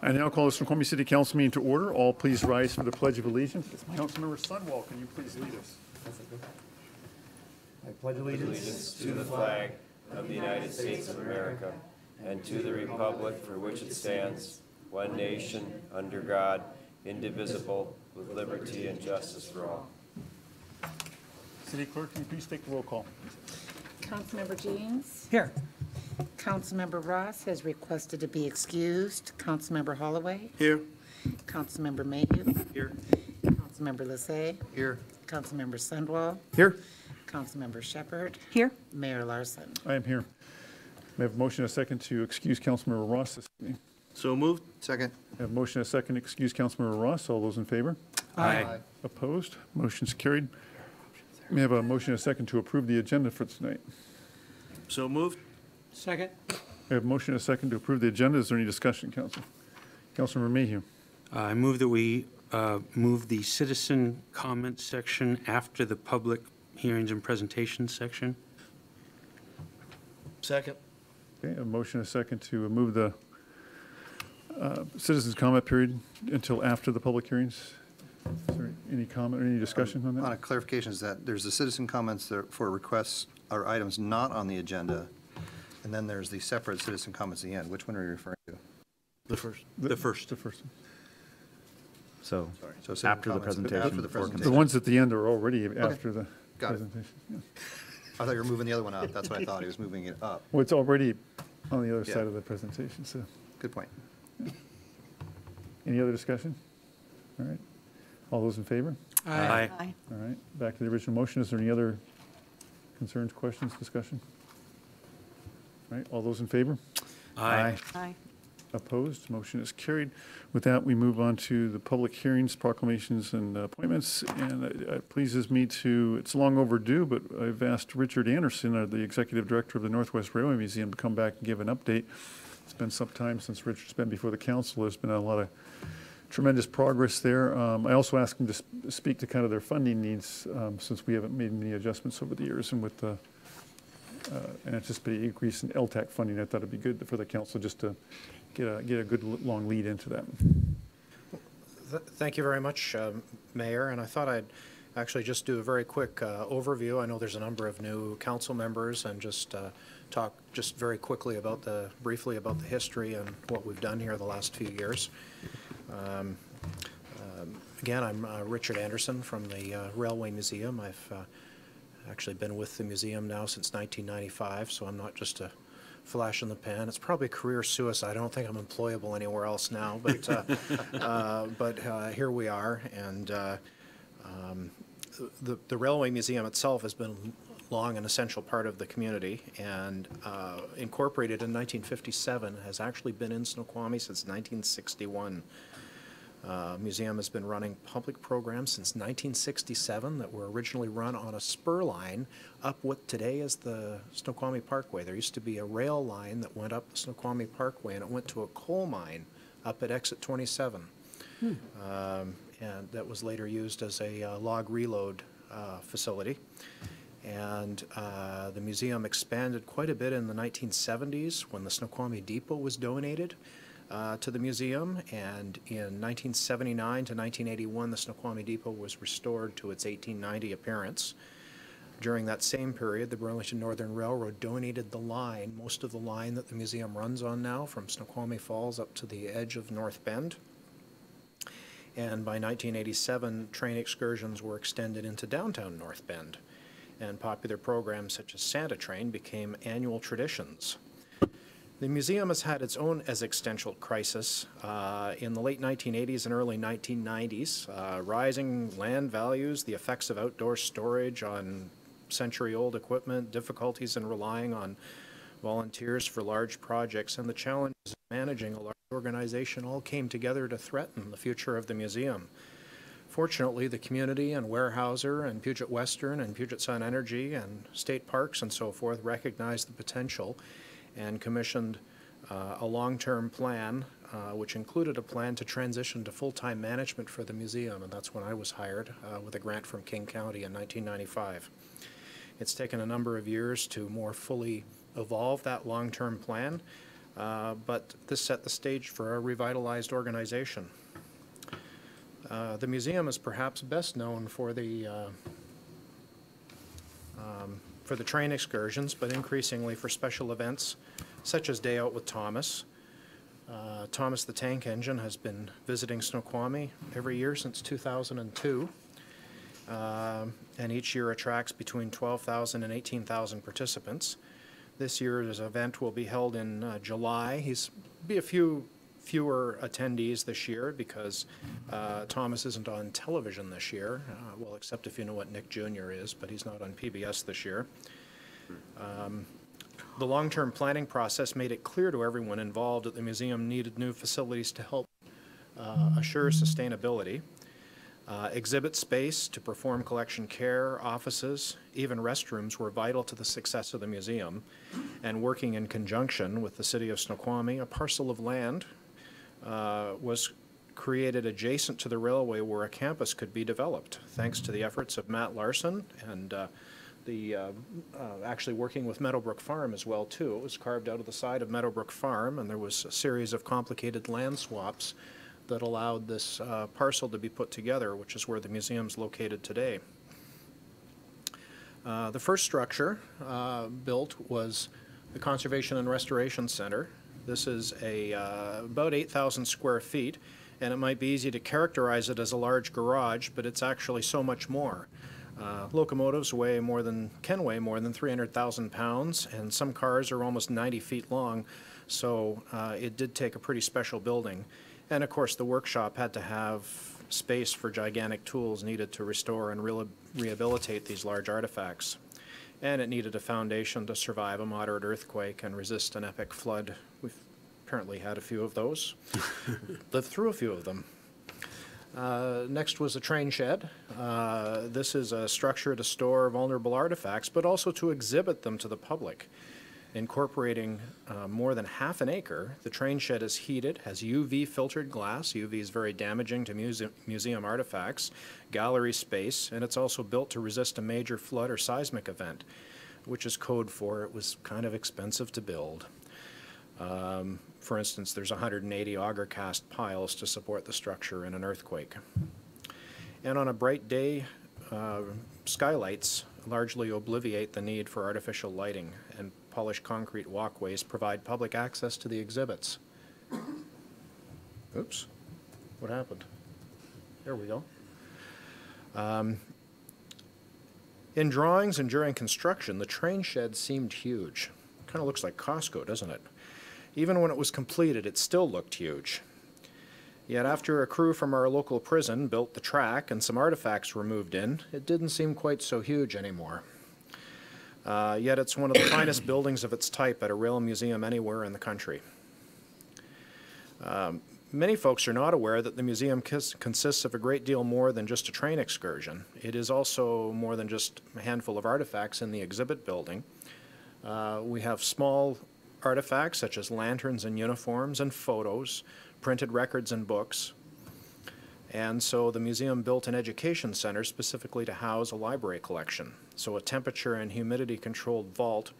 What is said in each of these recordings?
I now call the Snoqualmie City Council meeting to order. All please rise for the Pledge of Allegiance. Councilmember Sunwall, can you please lead us? I pledge allegiance to the flag of the United States of America and to the republic for which it stands, one nation, under God, indivisible, with liberty and justice for all. City Clerk, can you please take the roll call? Councilmember Jeans. Here. Councilmember Ross has requested to be excused. Councilmember Holloway. Here. Councilmember Mayhew. Here. Councilmember Lassay. Here. Councilmember Sundwall. Here. Councilmember Shepherd. Here. Mayor Larson. I am here. May I have a motion and a second to excuse Councilmember Ross this evening? So moved. Second. I have a motion and a second to excuse Councilmember Ross. All those in favor? Aye. Opposed? Motion's carried. May I have a motion and a second to approve the agenda for tonight? So moved. Second. I have a motion and a second to approve the agenda. Is there any discussion, Council? Councilmember Mayhew. I move that we move the citizen comment section after the public hearings and presentations section. Second. Okay, a motion and a second to move the citizens' comment period until after the public hearings. Is there any comment or any discussion on On a that? clarification is that there's the citizen comments that for requests or items not on the agenda, and then there's the separate citizen comments at the end. Which one are you referring to? The first. The first. So So citizen after the comments presentation. After the The presentation. ones at the end are already after the Got it. presentation. Yeah. I thought you were moving the other one up. That's what I thought. He was moving it up. Well, it's already on the other Yeah. side of the presentation, so. Good point. Any other discussion? All right. All those in favor? Aye. Aye. All right. Back to the original motion. Is there any other concerns, questions, discussion? All right. All those in favor? Aye. Aye. Opposed? Motion is carried. With that, we move on to the public hearings, proclamations, and appointments. And it pleases me to, it's long overdue, but I've asked Richard Anderson, the Executive Director of the Northwest Railway Museum, to come back and give an update. It's been some time since Richard's been before the council. There's been a lot of tremendous progress there. I also asked him to speak to kind of their funding needs since we haven't made many adjustments over the years, and with the an anticipated increase in LTAC funding, I thought it'd be good for the council just to get a good long lead into that. Thank you very much, Mayor. And I thought I'd actually just do a very quick overview. I know there's a number of new council members, and just talk just very quickly about briefly about the history and what we've done here the last few years. Again, I'm Richard Anderson from the Railway Museum. I've actually been with the museum now since 1995, so I'm not just a flash in the pan. It's probably career suicide. I don't think I'm employable anywhere else now, but here we are. And the Railway Museum itself has been long an essential part of the community, and incorporated in 1957, has actually been in Snoqualmie since 1961. Museum has been running public programs since 1967 that were originally run on a spur line up what today is the Snoqualmie Parkway. There used to be a rail line that went up the Snoqualmie Parkway, and it went to a coal mine up at exit 27. And that was later used as a log reload facility. And the museum expanded quite a bit in the 1970s when the Snoqualmie Depot was donated to the museum, and in 1979 to 1981 the Snoqualmie Depot was restored to its 1890 appearance. During that same period, the Burlington Northern Railroad donated the line, most of the line that the museum runs on now, from Snoqualmie Falls up to the edge of North Bend. And by 1987, train excursions were extended into downtown North Bend, and popular programs such as Santa Train became annual traditions. The museum has had its own existential crisis in the late 1980s and early 1990s. Rising land values, the effects of outdoor storage on century-old equipment, difficulties in relying on volunteers for large projects, and the challenges of managing a large organization all came together to threaten the future of the museum. Fortunately, the community and Weyerhaeuser and Puget Western and Puget Sun Energy and state parks and so forth recognized the potential and commissioned a long-term plan, which included a plan to transition to full-time management for the museum, and that's when I was hired with a grant from King County in 1995. It's taken a number of years to more fully evolve that long-term plan. but this set the stage for a revitalized organization. The museum is perhaps best known for the train excursions, but increasingly for special events such as Day Out with Thomas. Thomas the Tank Engine has been visiting Snoqualmie every year since 2002, and each year attracts between 12,000 and 18,000 participants. This year's event will be held in July. Be a fewer attendees this year because Thomas isn't on television this year, well, except if you know what Nick Jr. is, but he's not on PBS this year. The long-term planning process made it clear to everyone involved that the museum needed new facilities to help assure sustainability. Exhibit space to perform collection care, offices, even restrooms were vital to the success of the museum. And working in conjunction with the city of Snoqualmie, a parcel of land was created adjacent to the railway where a campus could be developed, thanks to the efforts of Matt Larson and actually working with Meadowbrook Farm as well, too. It was carved out of the side of Meadowbrook Farm, and there was a series of complicated land swaps that allowed this parcel to be put together, which is where the museum's located today. The first structure built was the Conservation and Restoration Center. This is about 8,000 square feet, and it might be easy to characterize it as a large garage, but it's actually so much more. Locomotives can weigh more than 300,000 pounds, and some cars are almost 90 feet long, so it did take a pretty special building. And of course, the workshop had to have space for gigantic tools needed to restore and rehabilitate these large artifacts. And it needed a foundation to survive a moderate earthquake and resist an epic flood. We've apparently had a few of those, lived through a few of them. Next was a train shed. This is a structure to store vulnerable artifacts, but also to exhibit them to the public. Incorporating more than half an acre, the train shed is heated, has UV filtered glass. UV is very damaging to museum artifacts, gallery space, and it's also built to resist a major flood or seismic event, which is code for it was kind of expensive to build. For instance, there's 180 auger cast piles to support the structure in an earthquake. And on a bright day, skylights largely obviate the need for artificial lighting, and polished concrete walkways provide public access to the exhibits. Oops, what happened? There we go. In drawings and during construction, the train shed seemed huge. Kind of looks like Costco, doesn't it? Even when it was completed, it still looked huge. Yet after a crew from our local prison built the track and some artifacts were moved in, it didn't seem quite so huge anymore. Yet it's one of the finest buildings of its type at a rail museum anywhere in the country. Many folks are not aware that the museum consists of a great deal more than just a train excursion. It is also more than just a handful of artifacts in the exhibit building. We have small artifacts such as lanterns and uniforms and photos, printed records and books. And so the museum built an education center specifically to house a library collection. So a temperature and humidity controlled vault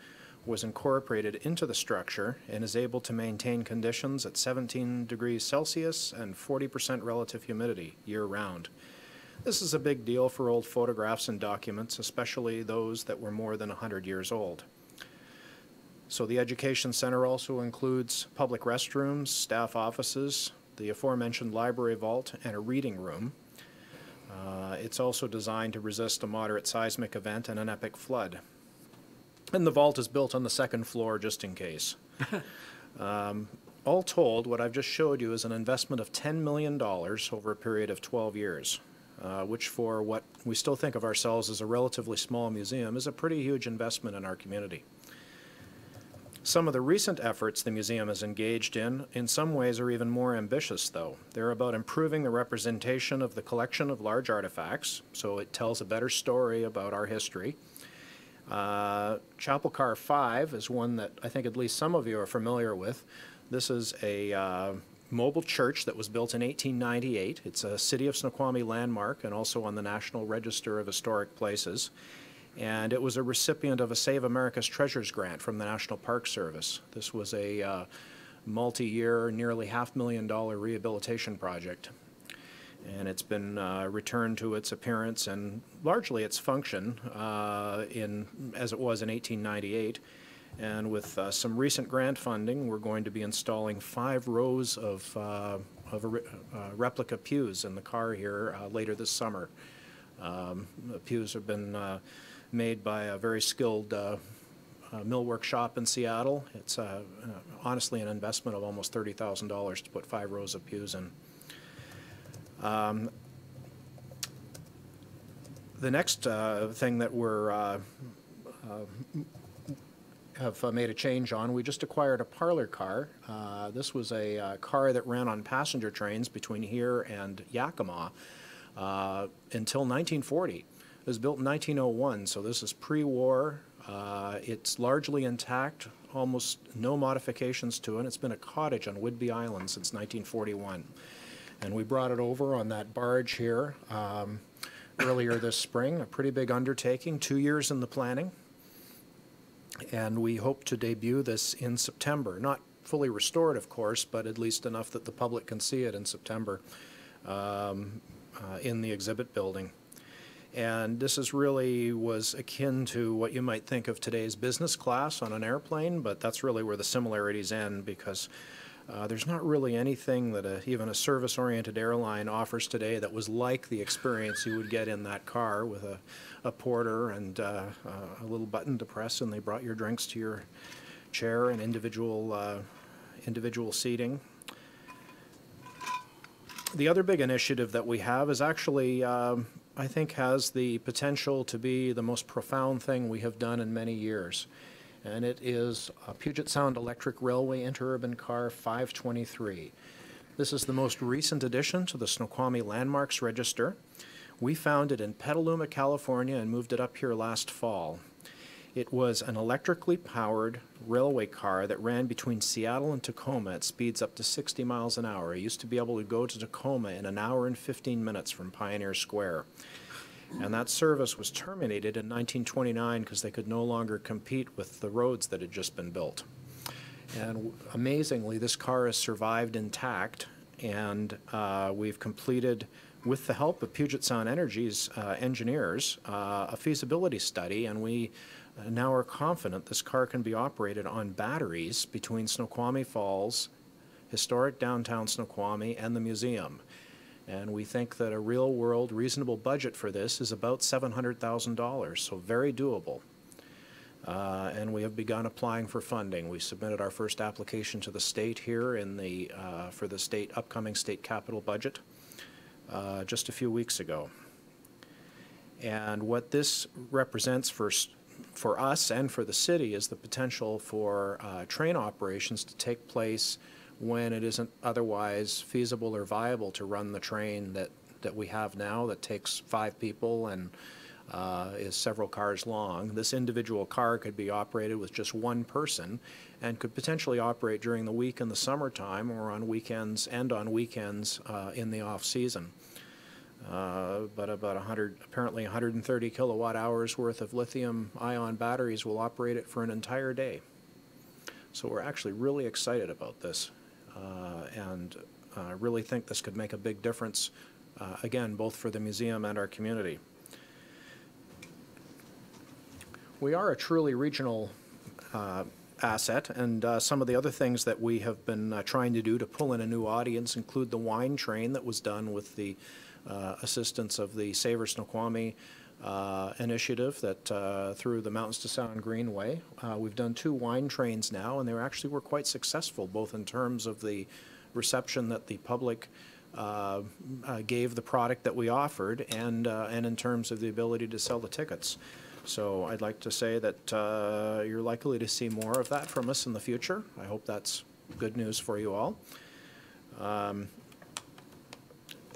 was incorporated into the structure and is able to maintain conditions at 17 degrees Celsius and 40% relative humidity year-round. This is a big deal for old photographs and documents, especially those that were more than 100 years old. So the Education Center also includes public restrooms, staff offices, the aforementioned library vault, and a reading room. It's also designed to resist a moderate seismic event and an epic flood. And the vault is built on the second floor just in case. All told, what I've just showed you is an investment of $10 million over a period of 12 years, which for what we still think of ourselves as a relatively small museum is a pretty huge investment in our community. Some of the recent efforts the museum has engaged in some ways are even more ambitious, though. They're about improving the representation of the collection of large artifacts, so it tells a better story about our history. Chapel Car 5 is one that I think at least some of you are familiar with. This is a mobile church that was built in 1898. It's a City of Snoqualmie landmark and also on the National Register of Historic Places. And it was a recipient of a Save America's Treasures grant from the National Park Service. This was a multi-year, nearly $500,000 rehabilitation project. And it's been returned to its appearance and largely its function as it was in 1898. And with some recent grant funding, we're going to be installing 5 rows of replica pews in the car here later this summer. The pews have been made by a very skilled millwork shop in Seattle. It's honestly an investment of almost $30,000 to put 5 rows of pews in. The next thing that we're have made a change on, we just acquired a parlor car. This was a car that ran on passenger trains between here and Yakima until 1940. It was built in 1901, so this is pre-war. It's largely intact, almost no modifications to it. It's been a cottage on Whidbey Island since 1941. And we brought it over on that barge here earlier this spring, a pretty big undertaking, 2 years in the planning. And we hope to debut this in September. Not fully restored, of course, but at least enough that the public can see it in September in the exhibit building. And this was akin to what you might think of today's business class on an airplane, but that's really where the similarities end, because there's not really anything that even a service-oriented airline offers today that was like the experience you would get in that car with a porter and a little button to press, and they brought your drinks to your chair and individual seating. The other big initiative that we have is actually, I think, has the potential to be the most profound thing we have done in many years. And it is a Puget Sound Electric Railway Interurban Car 523. This is the most recent addition to the Snoqualmie Landmarks Register. We found it in Petaluma, California, and moved it up here last fall. It was an electrically powered railway car that ran between Seattle and Tacoma at speeds up to 60 miles an hour. It used to be able to go to Tacoma in 1 hour and 15 minutes from Pioneer Square. And that service was terminated in 1929 because they could no longer compete with the roads that had just been built. And amazingly, this car has survived intact, and we've completed, with the help of Puget Sound Energy's engineers, a feasibility study, and we now are confident this car can be operated on batteries between Snoqualmie Falls, historic downtown Snoqualmie, and the museum. And we think that a real-world reasonable budget for this is about $700,000, so very doable. And we have begun applying for funding. We submitted our first application to the state here for the upcoming state capital budget just a few weeks ago. And what this represents for us and for the city is the potential for train operations to take place when it isn't otherwise feasible or viable to run the train that we have now that takes 5 people and is several cars long. This individual car could be operated with just 1 person and could potentially operate during the week in the summertime or on weekends in the off-season. But about apparently 130 kilowatt hours worth of lithium-ion batteries will operate it for an entire day. So we're actually really excited about this. And really think this could make a big difference, again, both for the museum and our community. We are a truly regional asset, and some of the other things that we have been trying to do to pull in a new audience include the wine train that was done with the assistance of the Savor Snoqualmie initiative that through the Mountains to Sound Greenway. We've done 2 wine trains now, and they were quite successful, both in terms of the reception that the public gave the product that we offered and in terms of the ability to sell the tickets. So I'd like to say that you're likely to see more of that from us in the future. I hope that's good news for you all.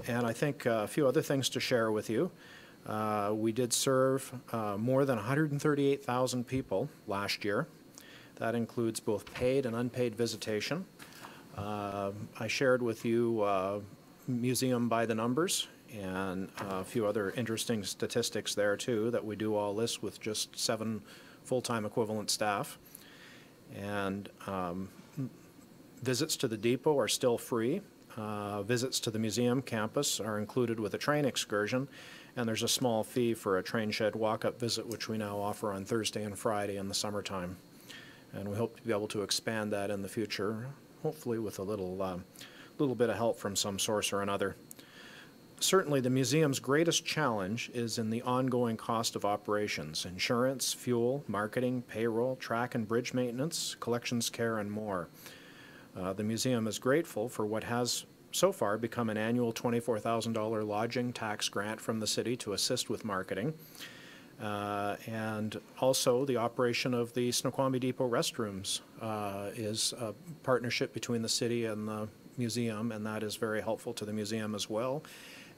And I think a few other things to share with you. We did serve more than 138,000 people last year. That includes both paid and unpaid visitation. I shared with you museum by the numbers and a few other interesting statistics there too, that we do all this with just 7 full-time equivalent staff. And Visits to the depot are still free. Visits to the museum campus are included with a train excursion, and there's a small fee for a train shed walk-up visit, which we now offer on Thursday and Friday in the summertime. And we hope to be able to expand that in the future, hopefully with a little bit of help from some source or another. Certainly, the museum's greatest challenge is in the ongoing cost of operations: insurance, fuel, marketing, payroll, track and bridge maintenance, collections care, and more. The museum is grateful for what has so far become an annual $24,000 lodging tax grant from the city to assist with marketing. And also the operation of the Snoqualmie Depot restrooms is a partnership between the city and the museum, and that is very helpful to the museum as well,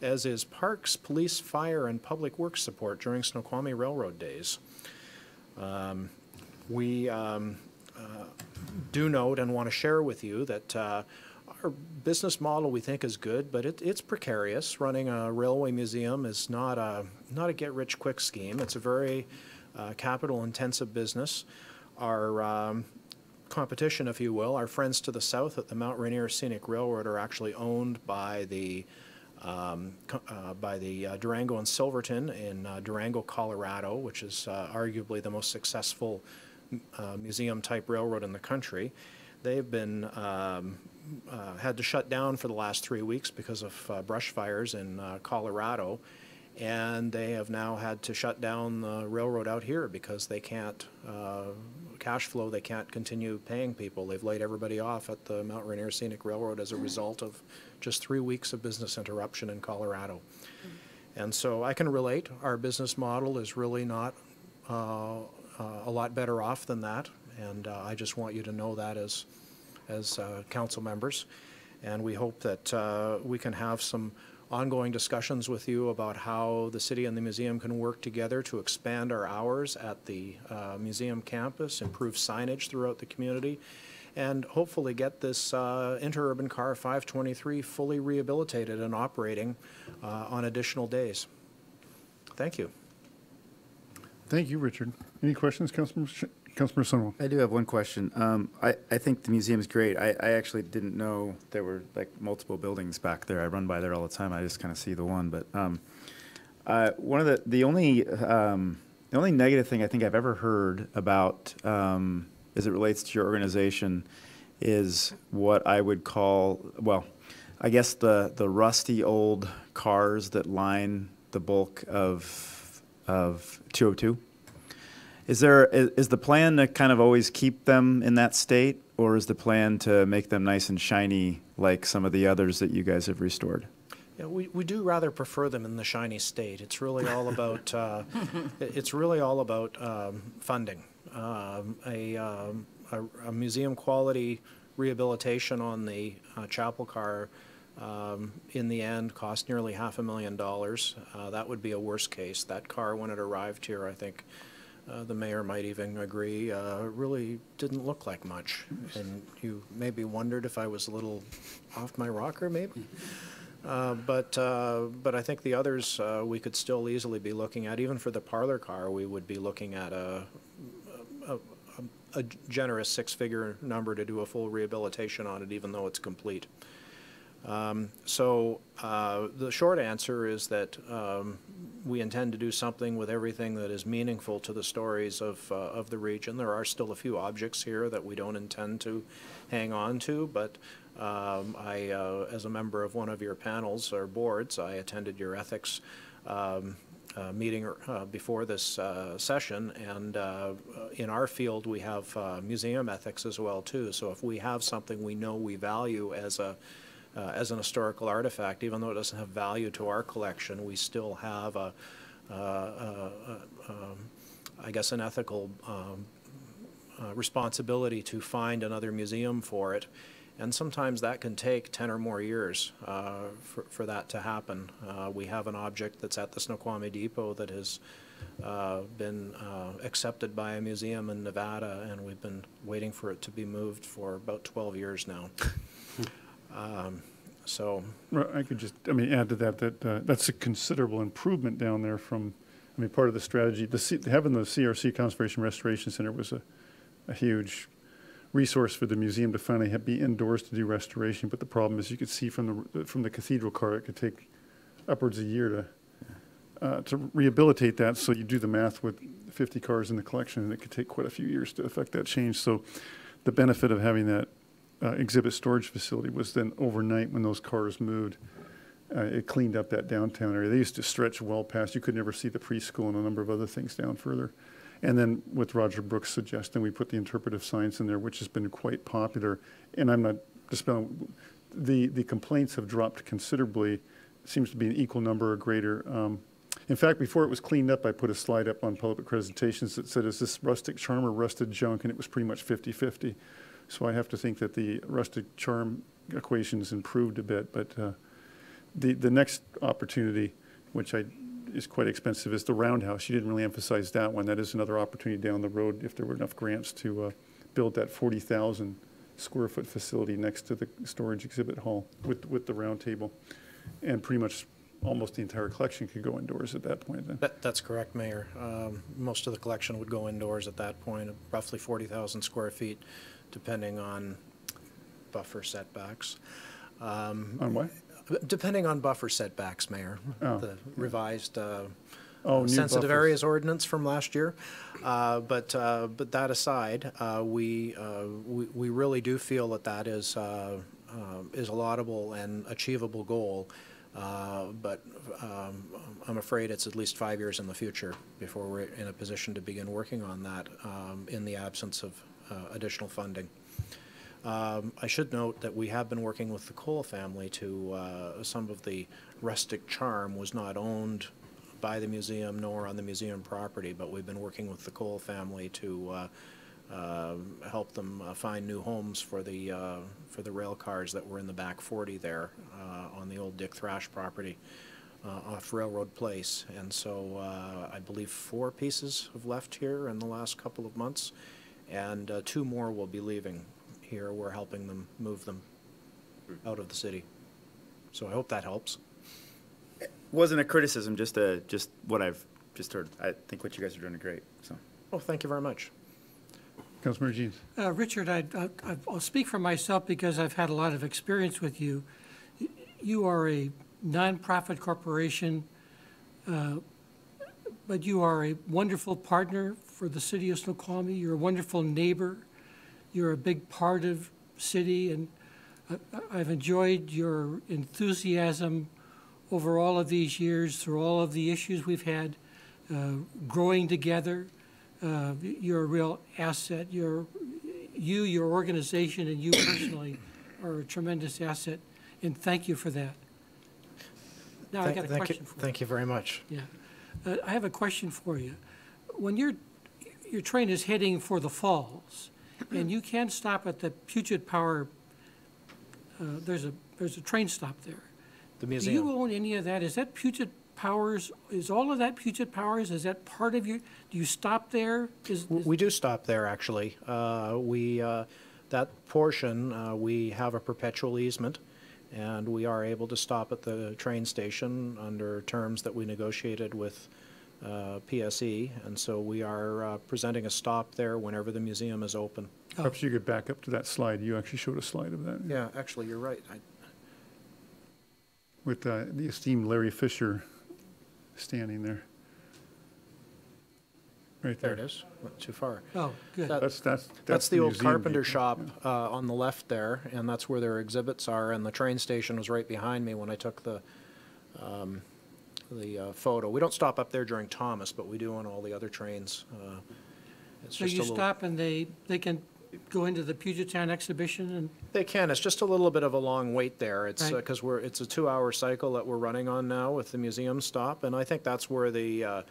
as is parks, police, fire, and public works support during Snoqualmie Railroad Days. We do note and want to share with you that our business model we think is good, but it's precarious. Running a railway museum is not a get-rich-quick scheme. It's a very capital-intensive business. Our competition, if you will, our friends to the south at the Mount Rainier Scenic Railroad are actually owned by the Durango and Silverton in Durango, Colorado, which is arguably the most successful museum-type railroad in the country. They've been had to shut down for the last 3 weeks because of brush fires in Colorado, and they have now had to shut down the railroad out here because they can't cash flow. They can't continue paying people. They've laid everybody off at the Mount Rainier Scenic Railroad as a result of just 3 weeks of business interruption in Colorado. And so I can relate. Our business model is really not a lot better off than that, and I just want you to know that as council members. And we hope that we can have some ongoing discussions with you about how the city and the museum can work together to expand our hours at the museum campus, improve signage throughout the community, and hopefully get this interurban car 523 fully rehabilitated and operating on additional days. Thank you. Thank you, Richard. Any questions, Councilmember Stonewall? I do have one question. I think the museum's great. I actually didn't know there were like multiple buildings back there. I run by there all the time. I just kind of see the one. But one of the only negative thing I think I've ever heard about as it relates to your organization is what I would call, well, I guess the rusty old cars that line the bulk of 202. Is the plan to kind of always keep them in that state, or is the plan to make them nice and shiny like some of the others that you guys have restored? Yeah, we do rather prefer them in the shiny state. It's really all about funding. A museum quality rehabilitation on the chapel car in the end cost nearly $500,000. That would be a worst case. That car, when it arrived here, I think the mayor might even agree, really didn't look like much. And you maybe wondered if I was a little off my rocker, maybe. But I think the others we could still easily be looking at. Even for the parlor car, we would be looking at a generous six-figure number to do a full rehabilitation on it, even though it's complete. So the short answer is that we intend to do something with everything that is meaningful to the stories of the region. There are still a few objects here that we don't intend to hang on to, but as a member of one of your panels or boards, I attended your ethics meeting before this session, and in our field we have museum ethics as well too. So if we have something we know we value as an historical artifact, even though it doesn't have value to our collection, we still have I guess an ethical responsibility to find another museum for it. And sometimes that can take 10 or more years for that to happen. We have an object that's at the Snoqualmie Depot that has been accepted by a museum in Nevada, and we've been waiting for it to be moved for about 12 years now. So Well, I could just, add to that, that's a considerable improvement down there from, part of the strategy, having the CRC Conservation Restoration Center was a huge resource for the museum to finally be indoors to do restoration. But the problem is, you could see from the cathedral car, it could take upwards of a year to rehabilitate that. So you do the math with 50 cars in the collection, and it could take quite a few years to effect that change. So the benefit of having that exhibit storage facility was then overnight when those cars moved, it cleaned up that downtown area. They used to stretch well past, you could never see the preschool and a number of other things down further. And then with Roger Brooks' suggestion, we put the interpretive science in there, which has been quite popular. And I'm not dispelling, the complaints have dropped considerably. It seems to be an equal number or greater. In fact, before it was cleaned up, I put a slide up on public presentations that said, is this rustic charm or rusted junk? And it was pretty much 50-50. So I have to think that the rustic charm equation's improved a bit. But the next opportunity, which is quite expensive, is the Roundhouse. You didn't really emphasize that one. That is another opportunity down the road if there were enough grants to build that 40,000 square foot facility next to the storage exhibit hall with the round table. And pretty much almost the entire collection could go indoors at that point then. That's correct, Mayor. Most of the collection would go indoors at that point, roughly 40,000 square feet, depending on buffer setbacks. On what? Depending on buffer setbacks, Mayor. Oh, The revised new sensitive buffers. areas ordinance from last year. But that aside, we really do feel that is a laudable and achievable goal. But I'm afraid it's at least 5 years in the future before we're in a position to begin working on that in the absence of additional funding. I should note that we have been working with the Cole family to, some of the rustic charm was not owned by the museum nor on the museum property, but we've been working with the Cole family to help them find new homes for the rail cars that were in the back 40 there on the old Dick Thrash property off Railroad Place. And so I believe 4 pieces have left here in the last couple of months, and 2 more will be leaving here. We're helping them move them out of the city. So I hope that helps. Wasn't a criticism, just what I've just heard. I think what you guys are doing is great, so. Oh, thank you very much. Councilmember Jeans. Richard, I'll speak for myself because I've had a lot of experience with you. You are a nonprofit corporation, but you are a wonderful partner for the city of Snoqualmie. You're a wonderful neighbor. You're a big part of city, and I've enjoyed your enthusiasm over all of these years, through all of the issues we've had, growing together. You're a real asset. Your organization, and you personally are a tremendous asset, and thank you for that. Now I got a question for you. Thank you very much. Yeah, I have a question for you. When your train is heading for the falls, and you can stop at the Puget Power, there's a train stop there. The Do museum. you own any of that? Is that Puget Powers? Is all of that Puget Powers? Is that part of your? Do you stop there? We do stop there, actually. That portion, we have a perpetual easement, and we are able to stop at the train station under terms that we negotiated with PSE, and so we are presenting a stop there whenever the museum is open. Perhaps you could back up to that slide. You actually showed a slide of that. Yeah, actually, you're right. With the esteemed Larry Fisher standing there. Right There there. it is. Not too far. Oh, good. That's the old museum carpenter view. shop on the left there, and that's where their exhibits are, and the train station was right behind me when I took the photo. We don't stop up there during Thomas, but we do on all the other trains. It's So just a you little- stop and they can go into the Puget Sound exhibition and, They can. It's just a little bit of a long wait there. It's Right. because it's a 2-hour cycle that we're running on now with the museum stop, and I think that's where the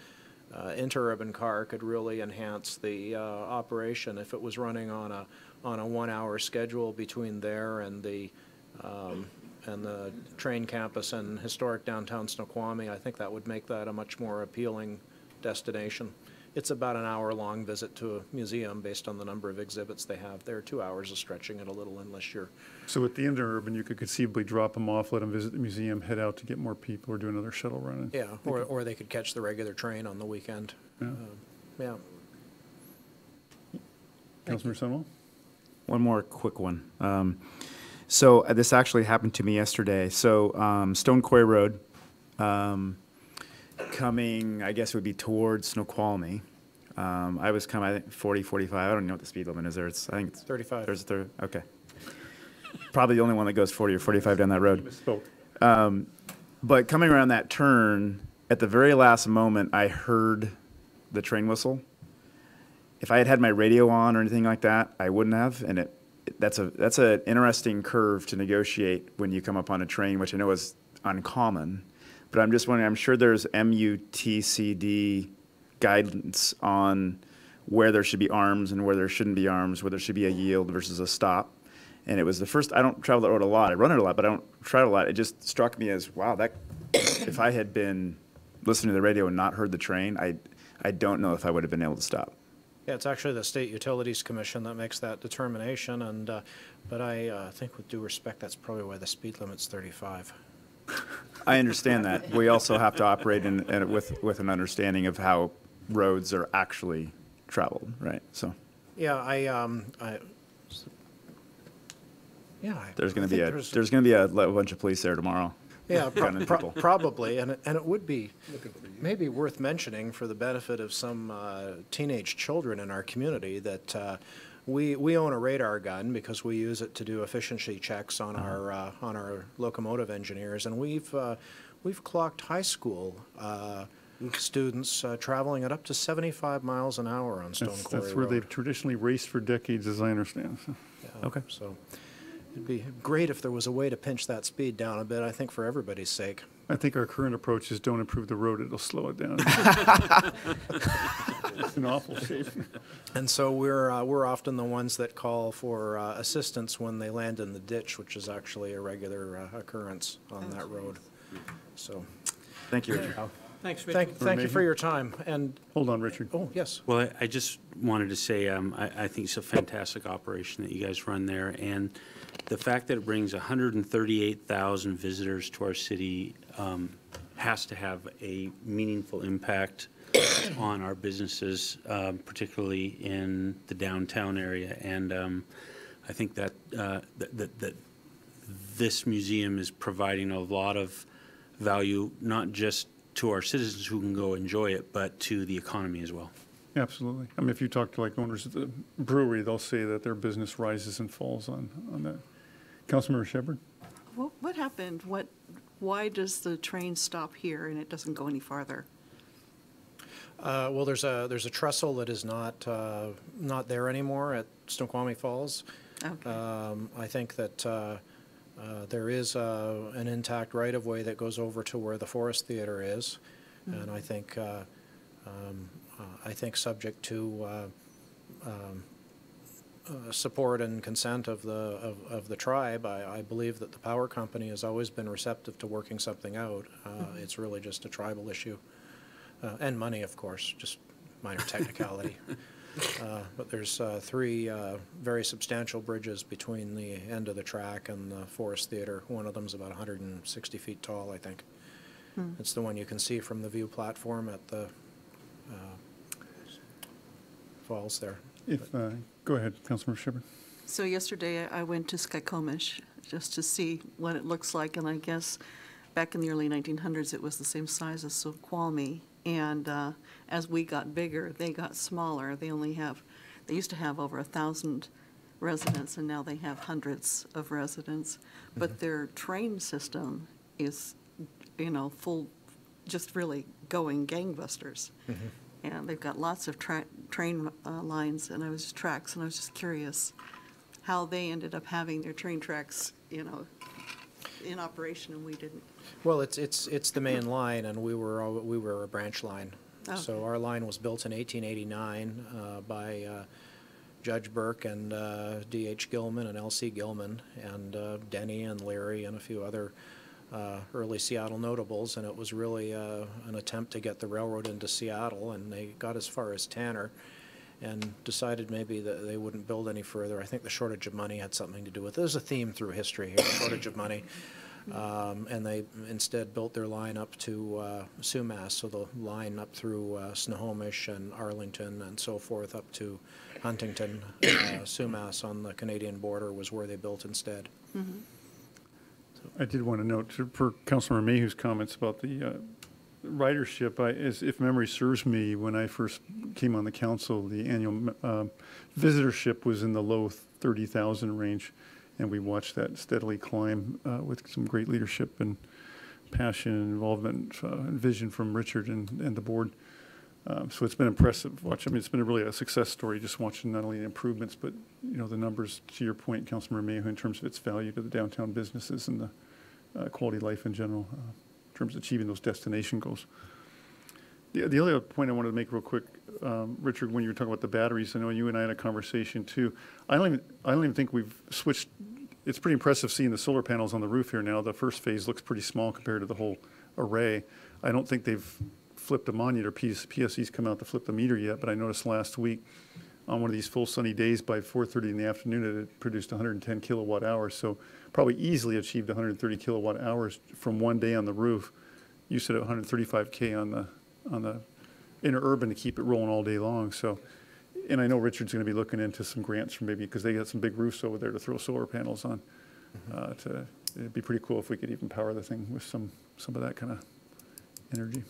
interurban car could really enhance the operation if it was running on a 1-hour schedule between there and the train campus and historic downtown Snoqualmie. I think that would make that a much more appealing destination. It's about an hour-long visit to a museum based on the number of exhibits they have there. 2 hours is stretching it a little unless you're. So with the interurban, you could conceivably drop them off, let them visit the museum, head out to get more people, or do another shuttle run. Yeah, or they could catch the regular train on the weekend. Yeah. Yeah. Councilmember Sunwell? one more quick one. So this actually happened to me yesterday. So Stone Quarry Road, coming, I guess it would be towards Snoqualmie. I was coming, I think 40, 45. I don't even know what the speed limit is there. I think it's 35. There's okay. Probably the only one that goes 40 or 45 down that road. Misspoke. But coming around that turn, at the very last moment, I heard the train whistle. If I had had my radio on or anything like that, I wouldn't have. And that's an interesting curve to negotiate when you come up on a train, which I know is uncommon. But I'm just wondering, I'm sure there's MUTCD guidance on where there should be arms and where there shouldn't be arms, where there should be a yield versus a stop. And it was the first, I don't travel that road a lot. I run it a lot, but I don't try it a lot. It just struck me as, wow, that if I had been listening to the radio and not heard the train, I don't know if I would have been able to stop. Yeah, it's actually the State Utilities Commission that makes that determination, and, but I think with due respect, that's probably why the speed limit's 35. I understand that. We also have to operate with an understanding of how roads are actually traveled, right? So Yeah, there's going I to be think there's going to be a bunch of police there tomorrow. Yeah, gunning people. probably, and it would be maybe worth mentioning for the benefit of some teenage children in our community that we own a radar gun because we use it to do efficiency checks on our locomotive engineers, and we've clocked high school students traveling at up to 75 miles an hour on Stone Quarry That's where Road. they've traditionally raced for decades, as I understand. So. Yeah, Okay. So it'd be great if there was a way to pinch that speed down a bit, I think, for everybody's sake. I think our current approach is don't improve the road, it'll slow it down. It's in awful shape. And so we're often the ones that call for assistance when they land in the ditch, which is actually a regular occurrence on that road. So, Thank you, Richard. Thanks, Richard. thank you for your time. And, Hold on, Richard. oh, yes. Well, I just wanted to say, I think it's a fantastic operation that you guys run there, and the fact that it brings 138,000 visitors to our city has to have a meaningful impact on our businesses, particularly in the downtown area. And I think that that this museum is providing a lot of value, not just to our citizens who can go enjoy it, but to the economy as well. Absolutely. I mean, if you talk to like owners of the brewery, they'll say that their business rises and falls on that. Councilmember Shepherd? What happened? Why does the train stop here and it doesn't go any farther? Well, there's a trestle that is not there anymore at Snoqualmie Falls. Okay. I think that there is an intact right-of-way that goes over to where the Forest Theater is, and I think subject to support and consent of the tribe, I believe that the power company has always been receptive to working something out. It's really just a tribal issue, and money, of course, just minor technicality. But there's three very substantial bridges between the end of the track and the Forest Theater. One of them's about 160 feet tall, I think. It's the one you can see from the view platform at the falls there. Go ahead, Councilmember Shepherd. So yesterday I went to Snoqualmie just to see what it looks like, and I guess back in the early 1900s it was the same size as Snoqualmie. And as we got bigger, they got smaller. They used to have over 1,000 residents, and now they have hundreds of residents. But their train system is, full, just really going gangbusters. And they've got lots of train lines, and tracks, and I was just curious how they ended up having their train tracks, in operation, and we didn't. Well, it's the main line, and we were a branch line. Okay. So our line was built in 1889 by Judge Burke and D.H. Gilman and L.C. Gilman and Denny and Larry and a few other early Seattle notables, and it was really an attempt to get the railroad into Seattle, and they got as far as Tanner and decided maybe that they wouldn't build any further. I think the shortage of money had something to do with it. There's a theme through history here, shortage of money. And they instead built their line up to Sumas, so the line up through Snohomish and Arlington and so forth up to Huntington, Sumas on the Canadian border was where they built instead. I did want to note, for Councilmember Mayhew's comments about the ridership, if memory serves me, when I first came on the council, the annual visitorship was in the low 30,000 range, and we watched that steadily climb with some great leadership and passion and involvement and vision from Richard and the board. So it's been impressive watching. I mean, it's been really a success story just watching not only the improvements, but, you know, the numbers, to your point, Councilmember Mayhew, in terms of its value to the downtown businesses and the quality of life in general, in terms of achieving those destination goals. The other point I wanted to make real quick, Richard, when you were talking about the batteries, I know you and I had a conversation too. I don't even think we've switched. It's pretty impressive seeing the solar panels on the roof here now. The first phase looks pretty small compared to the whole array. I don't think they've flipped them on yet, or PSE's come out to flip the meter yet, but I noticed last week on one of these full sunny days by 4:30 in the afternoon, it had produced 110 kilowatt hours. So probably easily achieved 130 kilowatt hours from one day on the roof. You said 135K on the interurban to keep it rolling all day long. So, and I know Richard's going to be looking into some grants for maybe, because they got some big roofs over there to throw solar panels on. It'd be pretty cool if we could even power the thing with some of that kind of energy.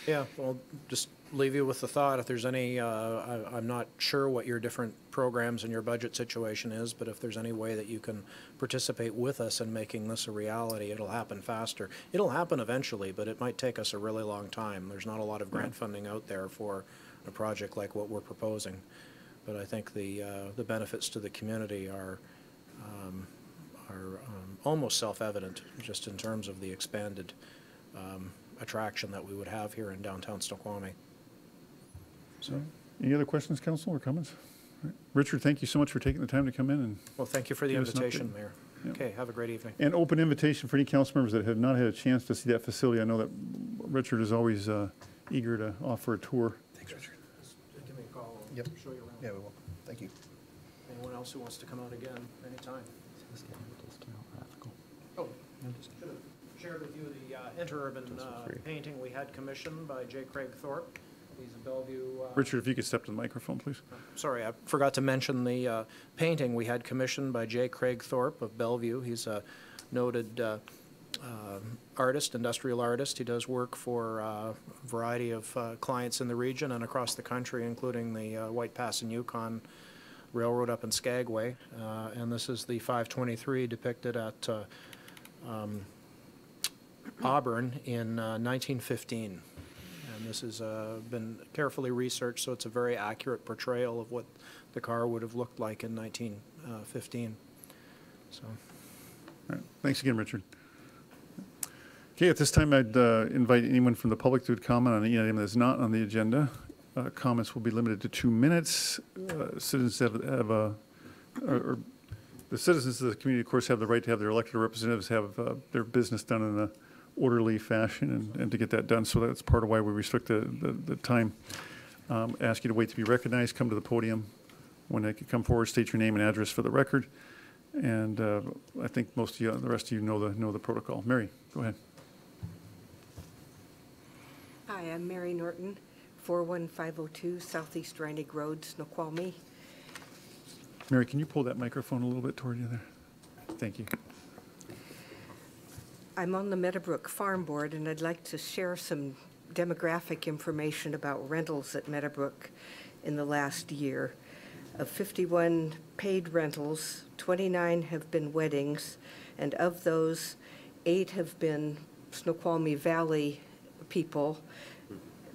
Yeah, well, just leave you with the thought, if there's any, I'm not sure what your different programs and your budget situation is, but if there's any way that you can participate with us in making this a reality, it'll happen faster. It'll happen eventually, but it might take us a really long time. There's not a lot of grant funding out there for a project like what we're proposing. But I think the benefits to the community are almost self-evident, just in terms of the expanded attraction that we would have here in downtown Snoqualmie. So, any other questions, council, or comments? All right. Richard, thank you so much for taking the time to come in. And well, thank you for the give us an invitation, update. Mayor. Yeah. Okay, have a great evening. And open invitation for any council members that have not had a chance to see that facility. I know that Richard is always eager to offer a tour. Thanks, Richard. Just give me a call. Yep. Show you around. Yeah, we will. Thank you. Anyone else who wants to come out again, anytime. Oh, should have shared with you the interurban painting we had commissioned by J. Craig Thorpe. He's a Bellevue. Richard, if you could step to the microphone, please. Sorry, I forgot to mention the painting we had commissioned by J. Craig Thorpe of Bellevue. He's a noted artist, industrial artist. He does work for a variety of clients in the region and across the country, including the White Pass and Yukon Railroad up in Skagway. And this is the 523 depicted at Auburn in 1915. And this has been carefully researched, so it's a very accurate portrayal of what the car would have looked like in 1915. So, All right. Thanks again, Richard. Okay, at this time, I'd invite anyone from the public to comment on any item that's not on the agenda. Comments will be limited to 2 minutes. Citizens or the citizens of the community, of course, have the right to have their elected representatives have their business done in an orderly fashion and to get that done. So that's part of why we restrict the time. Ask you to wait to be recognized, come to the podium. When they can come forward, state your name and address for the record. And I think most of you, the rest of you know the protocol. Mary, go ahead. Hi, I'm Mary Norton, 41502 Southeast Reinig Road, Snoqualmie. Mary, can you pull that microphone a little bit toward you there? Thank you. I'm on the Meadowbrook Farm Board, and I'd like to share some demographic information about rentals at Meadowbrook in the last year. Of 51 paid rentals, 29 have been weddings, and of those, 8 have been Snoqualmie Valley people.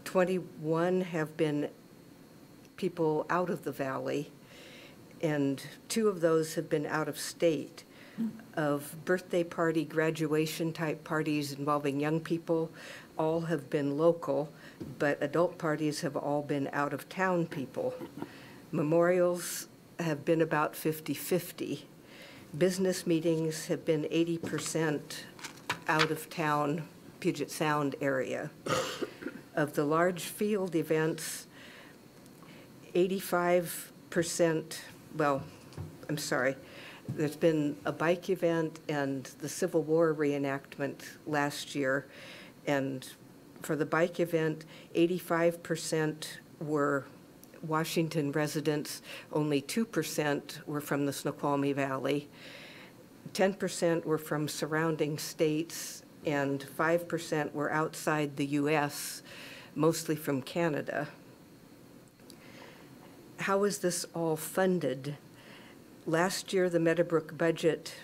21 have been people out of the valley, and 2 of those have been out of state. Of birthday party, graduation type parties involving young people, all have been local, but adult parties have all been out of town people. Memorials have been about 50-50. Business meetings have been 80% out of town, Puget Sound area. Of the large field events, 85%, well, I'm sorry, there's been a bike event and the Civil War reenactment last year. And for the bike event, 85% were Washington residents, only 2% were from the Snoqualmie Valley. 10% were from surrounding states, and 5% were outside the U.S., mostly from Canada. How is this all funded? Last year, the Meadowbrook budget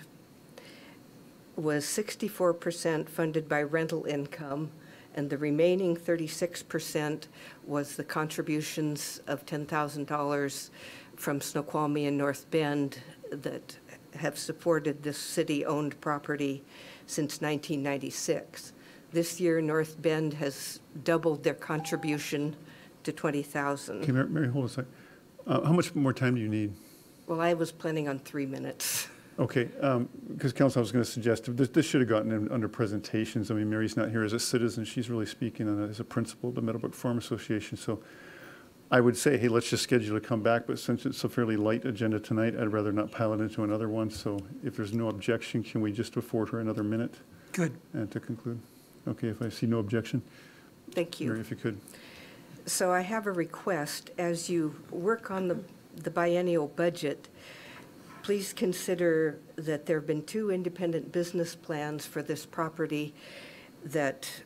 was 64% funded by rental income, and the remaining 36% was the contributions of $10,000 from Snoqualmie and North Bend that have supported this city-owned property since 1996. This year, North Bend has doubled their contribution to $20,000. Okay, Mary, hold a sec. How much more time do you need? Well, I was planning on 3 minutes. Okay, because Council, I was going to suggest, this should have gotten in under presentations. I mean, Mary's not here as a citizen. She's really speaking on it as a principal of the Meadowbrook Farm Association. So I would say, hey, let's just schedule to come back. But since it's a fairly light agenda tonight, I'd rather not pile it into another one. So if there's no objection, can we just afford her another minute? Good. And to conclude. Okay, if I see no objection. Thank you. Mary, if you could. So I have a request. As you work on the biennial budget, please consider that there have been 2 independent business plans for this property that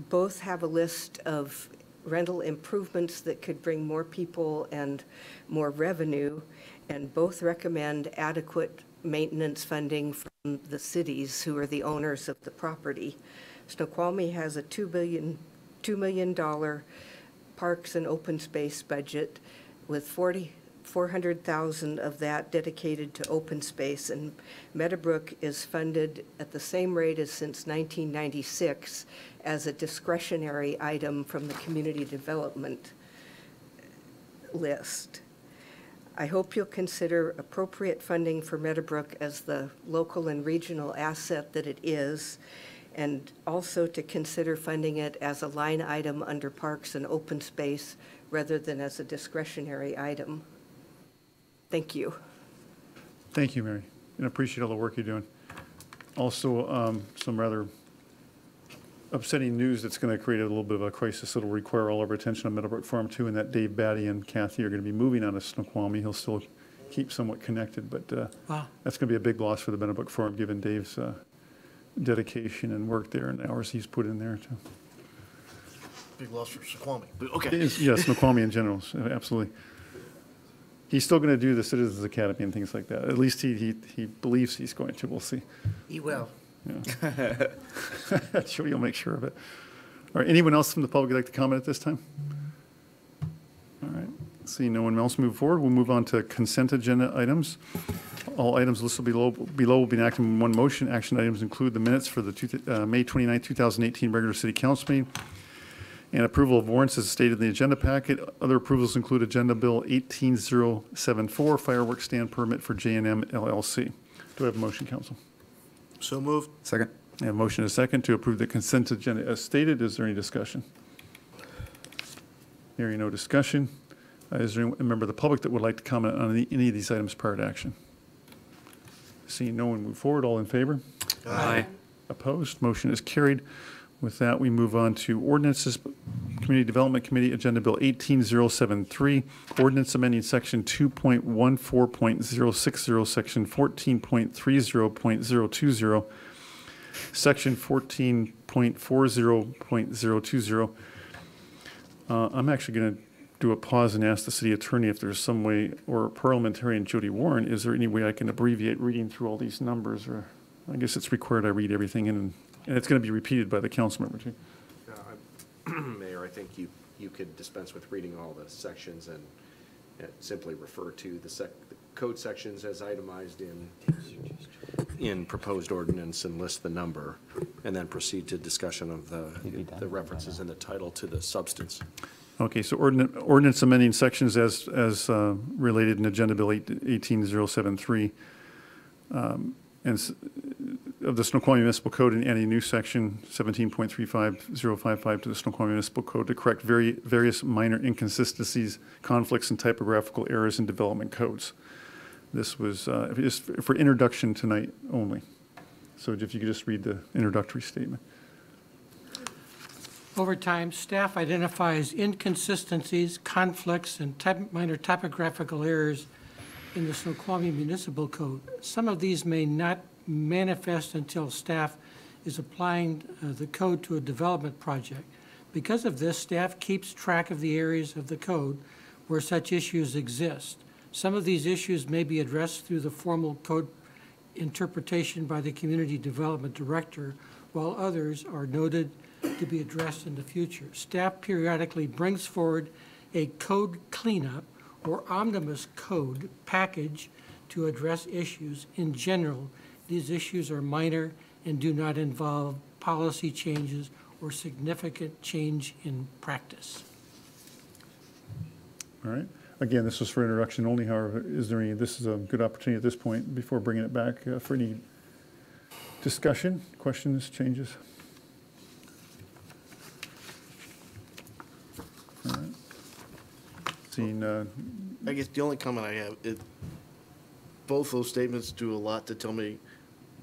both have a list of rental improvements that could bring more people and more revenue, and both recommend adequate maintenance funding from the cities who are the owners of the property. Snoqualmie has a $2 million parks and open space budget with $400,000 of that dedicated to open space, and Meadowbrook is funded at the same rate as since 1996 as a discretionary item from the community development list. I hope you'll consider appropriate funding for Meadowbrook as the local and regional asset that it is, and also to consider funding it as a line item under parks and open space rather than as a discretionary item. Thank you. Thank you, Mary, and I appreciate all the work you're doing. Also, some rather upsetting news that's going to create a little bit of a crisis that'll require all of our attention on Meadowbrook Farm too, and that Dave Batty and Kathy are going to be moving out of Snoqualmie. He'll still keep somewhat connected, but Wow. that's going to be a big loss for the Meadowbrook Farm, given Dave's dedication and work there and the hours he's put in there too. Big loss for Snoqualmie, but okay. Yes, Snoqualmie in general, so absolutely. He's still going to do the Citizens Academy and things like that. At least he believes he's going to. We'll see. He will. Yeah. Sure, you'll make sure of it. All right, anyone else from the public would like to comment at this time? All right, seeing no one else move forward, we'll move on to consent agenda items. All items listed below will be enacted in one motion. Action items include the minutes for the May 29, 2018 regular city council meeting and approval of warrants as stated in the agenda packet. Other approvals include Agenda Bill 18074, fireworks stand permit for J&M LLC. Do I have a motion, council? So moved. Second. I have a motion and a second to approve the consent agenda as stated. Is there any discussion? Hearing no discussion. Is there any member of the public that would like to comment on any of these items prior to action? Seeing no one move forward, all in favor? Aye. Opposed? Motion is carried. With that, we move on to ordinances. Community Development Committee, Agenda Bill 18073, ordinance amending Section 2.14.060, Section 14.30.020, Section 14.40.020. I'm actually going to do a pause and ask the city attorney if there's some way, or parliamentarian Jody Warren, is there any way I can abbreviate reading through all these numbers? Or I guess it's required I read everything in, and it's going to be repeated by the council member too. Mayor, I think you could dispense with reading all the sections and simply refer to the code sections as itemized in proposed ordinance and list the number, and then proceed to discussion of the references in the title to the substance. Okay, so ordinance amending sections as related in Agenda Bill 18073, and of the Snoqualmie Municipal Code, and adding a new section 17.35055 to the Snoqualmie Municipal Code to correct various minor inconsistencies, conflicts, and typographical errors in development codes. This was just for introduction tonight only. So if you could just read the introductory statement. Over time, staff identifies inconsistencies, conflicts, and minor typographical errors in the Snoqualmie Municipal Code. Some of these may not manifest until staff is applying the code to a development project. Because of this, staff keeps track of the areas of the code where such issues exist. Some of these issues may be addressed through the formal code interpretation by the Community Development Director, while others are noted to be addressed in the future. Staff periodically brings forward a code cleanup or omnibus code package to address issues. In general, these issues are minor and do not involve policy changes or significant change in practice. All right. Again, this was for introduction only. However, is there any, this is a good opportunity at this point before bringing it back for any discussion, questions, changes? All right. Seeing, I guess the only comment I have is both those statements do a lot to tell me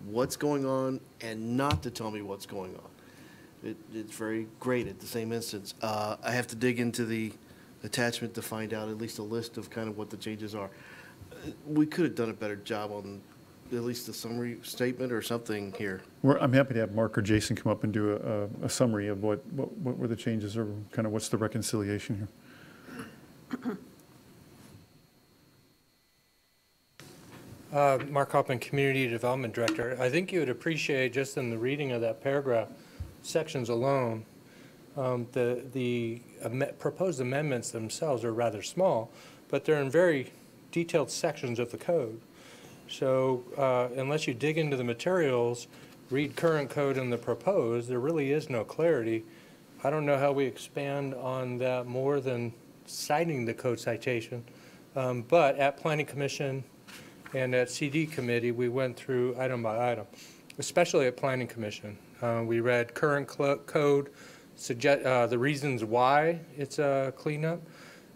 what's going on and not to tell me what's going on. It's very great at the same instance. I have to dig into the attachment to find out at least a list of kind of what the changes are. We could have done a better job on at least the summary statement or something here. I'm happy to have Mark or Jason come up and do a summary of what were the changes or kind of what's the reconciliation here. Mark Hoppman, Community Development Director. I think you would appreciate just in the reading of that paragraph, sections alone, the proposed amendments themselves are rather small, but they're in very detailed sections of the code. So unless you dig into the materials, read current code and the proposed, there really is no clarity. I don't know how we expand on that more than citing the code citation, but at Planning Commission and at CD Committee, we went through item by item, especially at Planning Commission. We read current code, the reasons why it's a cleanup,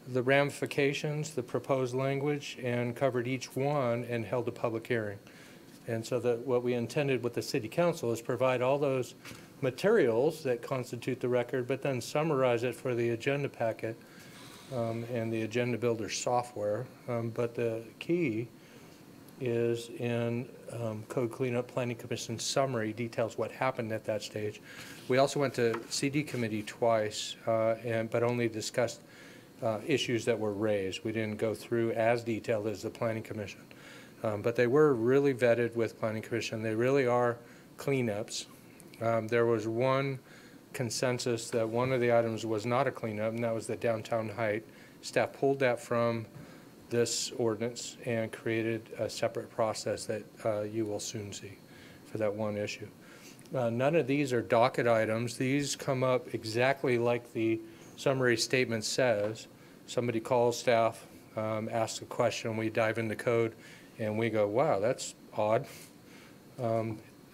the ramifications, the proposed language, and covered each one and held a public hearing. And so that what we intended with the City Council is provide all those materials that constitute the record, but then summarize it for the agenda packet and the agenda builder software. But the key is in Code Cleanup Planning Commission summary details what happened at that stage. We also went to CD Committee twice, but only discussed issues that were raised. We didn't go through as detailed as the Planning Commission. But they were really vetted with Planning Commission. They really are cleanups. There was one consensus that one of the items was not a cleanup, and that was the downtown height. Staff pulled that from this ordinance and created a separate process that you will soon see for that one issue. None of these are docket items. These come up exactly like the summary statement says. Somebody calls staff, asks a question, we dive into code, and we go, wow, that's odd.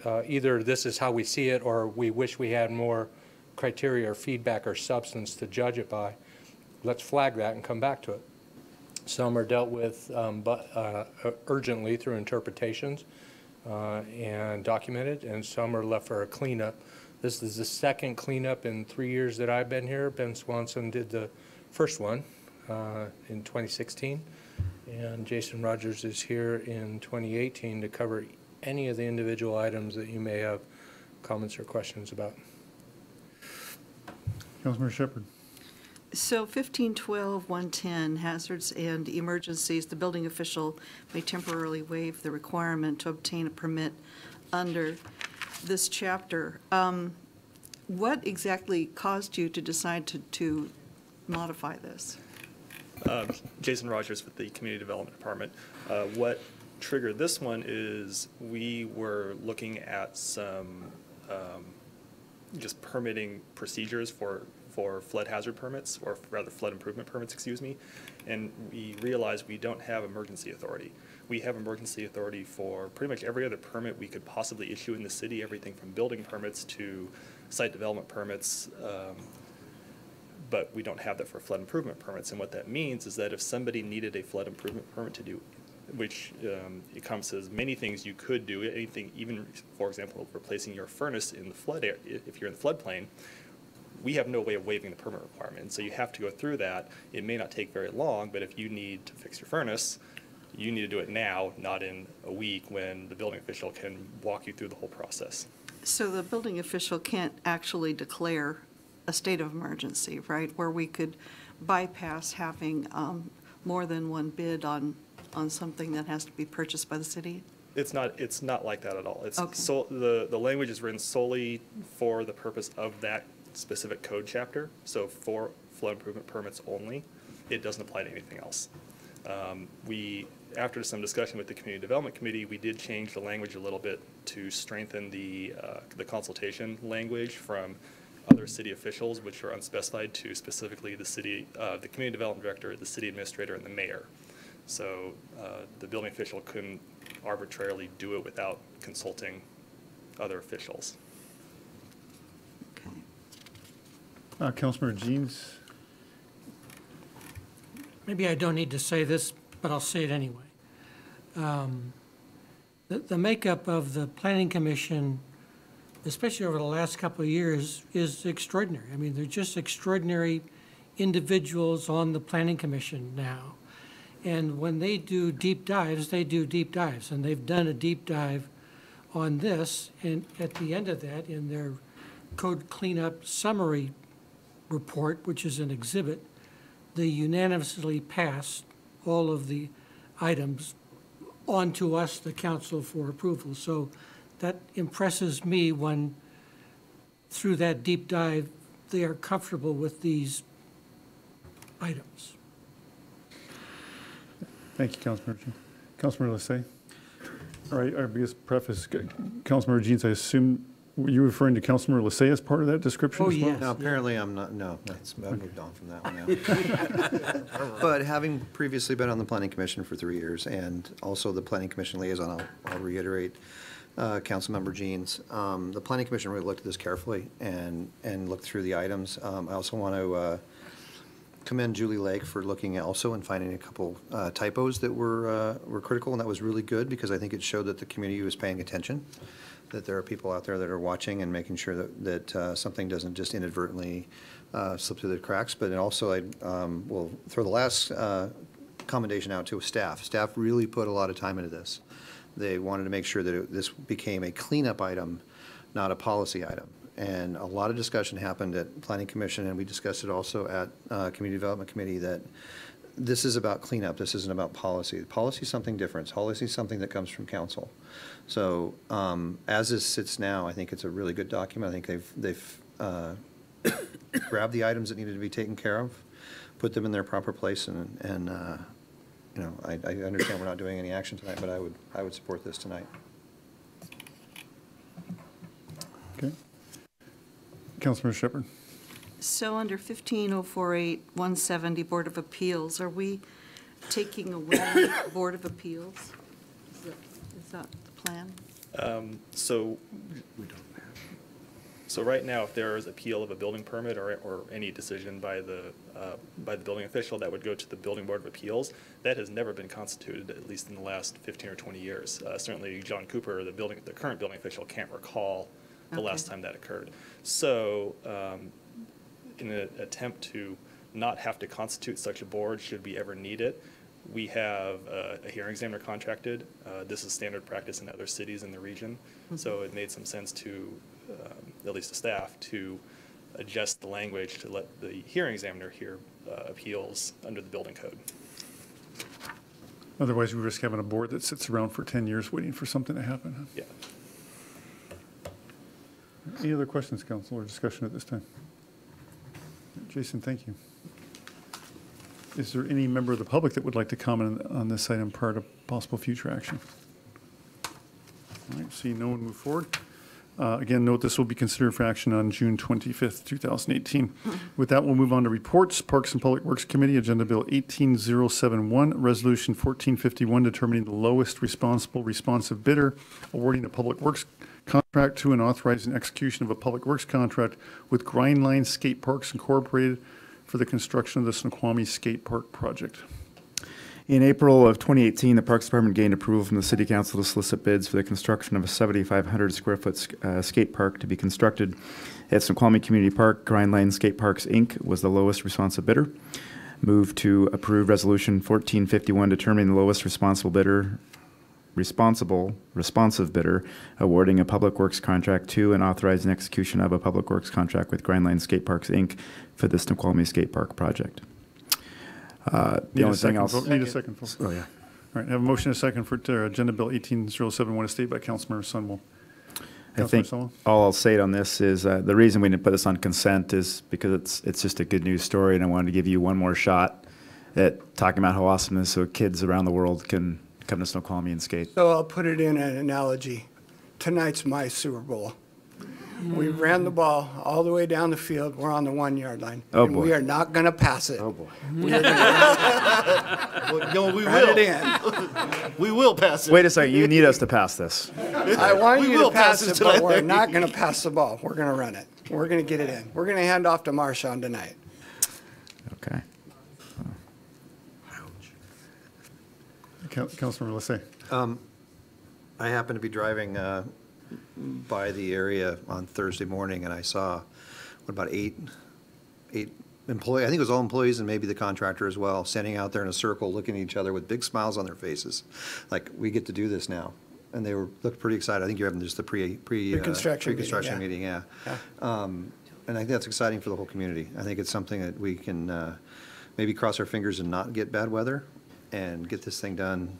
Either this is how we see it, or we wish we had more criteria or feedback or substance to judge it by. Let's flag that and come back to it. Some are dealt with urgently through interpretations and documented, and some are left for a cleanup. This is the second cleanup in 3 years that I've been here. Ben Swanson did the first one in 2016, and Jason Rogers is here in 2018 to cover any of the individual items that you may have comments or questions about. Councilmember Shepherd. So 1512-110, hazards and emergencies, the building official may temporarily waive the requirement to obtain a permit under this chapter. What exactly caused you to decide to modify this? Jason Rogers with the Community Development Department. What triggered this one is we were looking at some just permitting procedures for flood hazard permits, or rather flood improvement permits, excuse me, and we realized we don't have emergency authority. We have emergency authority for pretty much every other permit we could possibly issue in the city, everything from building permits to site development permits, but we don't have that for flood improvement permits. And what that means is that if somebody needed a flood improvement permit to do, which encompasses many things you could do, anything, even, for example, replacing your furnace in the flood area, if you're in the floodplain, we have no way of waiving the permit requirement. So you have to go through that. It may not take very long, but if you need to fix your furnace, you need to do it now, not in a week when the building official can walk you through the whole process. So the building official can't actually declare a state of emergency, right? Where we could bypass having more than one bid on something that has to be purchased by the city? It's not like that at all. It's Okay. so the language is written solely for the purpose of that specific code chapter. So for flood improvement permits only, it doesn't apply to anything else. After some discussion with the Community Development Committee, we did change the language a little bit to strengthen the consultation language from other city officials, which are unspecified, to specifically the Community Development Director, the City Administrator, and the Mayor. So the building official couldn't arbitrarily do it without consulting other officials. Okay. Councilmember Jeans? Maybe I don't need to say this, but I'll say it anyway. The makeup of the Planning Commission, especially over the last couple of years, is extraordinary. I mean, they're just extraordinary individuals on the Planning Commission now. And when they do deep dives, they do deep dives. And they've done a deep dive on this. And at the end of that, in their code cleanup summary report, which is an exhibit, they unanimously passed all of the items on to us, the council, for approval. So that impresses me when, through that deep dive, they are comfortable with these items. Thank you, Councilmember Jeans. Councilmember Lissay? All right, I guess preface, Councilmember Jeans, I assume, were you referring to Councilmember Lissay as part of that description Oh, as well? yes. No, apparently I'm not, no, I've moved on from that one now. But having previously been on the Planning Commission for 3 years, and also the Planning Commission liaison, I'll reiterate, Councilmember Jeans, the Planning Commission really looked at this carefully and looked through the items. I also want to commend Julie Lake for looking also and finding a couple typos that were critical, and that was really good because I think it showed that the community was paying attention, that there are people out there that are watching and making sure that something doesn't just inadvertently slip through the cracks. But it also, I will throw the last commendation out to staff. Staff really put a lot of time into this. They wanted to make sure that this became a cleanup item, not a policy item. And a lot of discussion happened at Planning Commission, and we discussed it also at Community Development Committee, that this is about cleanup. This isn't about policy. Policy is something different. Policy is something that comes from council. So as this sits now, I think it's a really good document. I think they've grabbed the items that needed to be taken care of, put them in their proper place, and you know, I understand we're not doing any action tonight, but I would support this tonight. Okay. Councilmember Shepherd? So under 15048-170 Board of Appeals, are we taking away Board of Appeals? Is that the plan? So right now, if there is appeal of a building permit or any decision by the building official, that would go to the Building Board of Appeals. That has never been constituted, at least in the last 15 or 20 years. Certainly, John Cooper, the current building official, can't recall the last time that occurred. So in an attempt to not have to constitute such a board should we ever need it, we have a hearing examiner contracted. This is standard practice in other cities in the region. So it made some sense to, at least to staff, to adjust the language to let the hearing examiner hear appeals under the building code. Otherwise, we risk having a board that sits around for 10 years waiting for something to happen. Huh? Yeah. Any other questions, council, or discussion at this time? Jason, thank you. Is there any member of the public that would like to comment on this item prior to possible future action? All right, see no one move forward. Again, note this will be considered for action on June 25th, 2018. With that, we'll move on to reports. Parks and Public Works Committee, Agenda Bill 18071, Resolution 1451, determining the lowest responsive bidder, awarding a public works contract to and authorizing execution of a public works contract with Grindline Skate Parks Incorporated for the construction of the Snoqualmie Skate Park project. In April of 2018, the Parks Department gained approval from the City Council to solicit bids for the construction of a 7,500 square foot skate park to be constructed at Snoqualmie Community Park. Grindline Skate Parks, Inc. was the lowest responsive bidder. Move to approve Resolution 1451, determining the lowest responsive bidder, awarding a Public Works contract to and authorizing execution of a Public Works contract with Grindline Skate Parks, Inc. for the Snoqualmie Skate Park project. The only thing else. Need a second, folks. Oh, yeah. All right, have a motion and a second for Agenda Bill 18071 to state by Councilmember Sunwell. I think all I'll say on this is the reason we didn't put this on consent is because it's just a good news story, and I wanted to give you one more shot at talking about how awesome it is so kids around the world can come to Snoqualmie and skate. So I'll put it in an analogy. Tonight's my Super Bowl. We ran the ball all the way down the field. We're on the 1 yard line. Oh, and boy. we are not going to pass it. Oh, boy. We are going We to run will. it in. We will pass it. Wait a second, you need us to pass this. I want We you will to pass pass it it, but tonight. we're not going to pass the ball. We're going to run it. We're going to get it in. We're going to hand off to Marshawn tonight. Okay. Councilmember Lissay. I happened to be driving by the area on Thursday morning, and I saw, about eight employees, I think it was all employees and maybe the contractor as well, standing out there in a circle, looking at each other with big smiles on their faces, like, we get to do this now. And they looked pretty excited. I think you're having just the Pre-construction meeting, yeah. And I think that's exciting for the whole community. I think it's something that we can maybe cross our fingers and not get bad weather and get this thing done,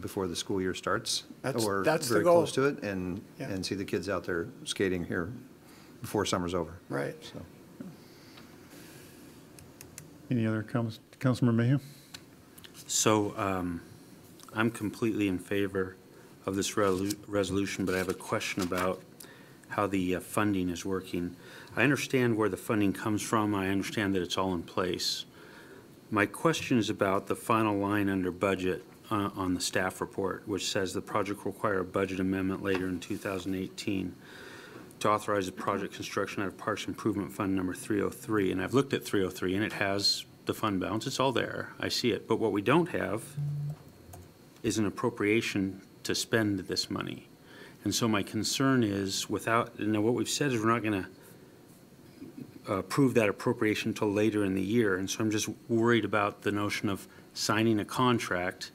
before the school year starts. That's or the very goal. close to it, and see the kids out there skating here before summer's over. Right. So. Any other comments? Councilmember Mayhew? So I'm completely in favor of this resolution, but I have a question about how the funding is working. I understand where the funding comes from. I understand that it's all in place. My question is about the final line under budget on the staff report, which says the project will require a budget amendment later in 2018 to authorize the project construction out of Parks Improvement Fund number 303. And I've looked at 303, and it has the fund balance. It's all there. I see it. But what we don't have is an appropriation to spend this money. And so my concern is what we've said is we're not going to approve that appropriation until later in the year. And so I'm just worried about the notion of signing a contract,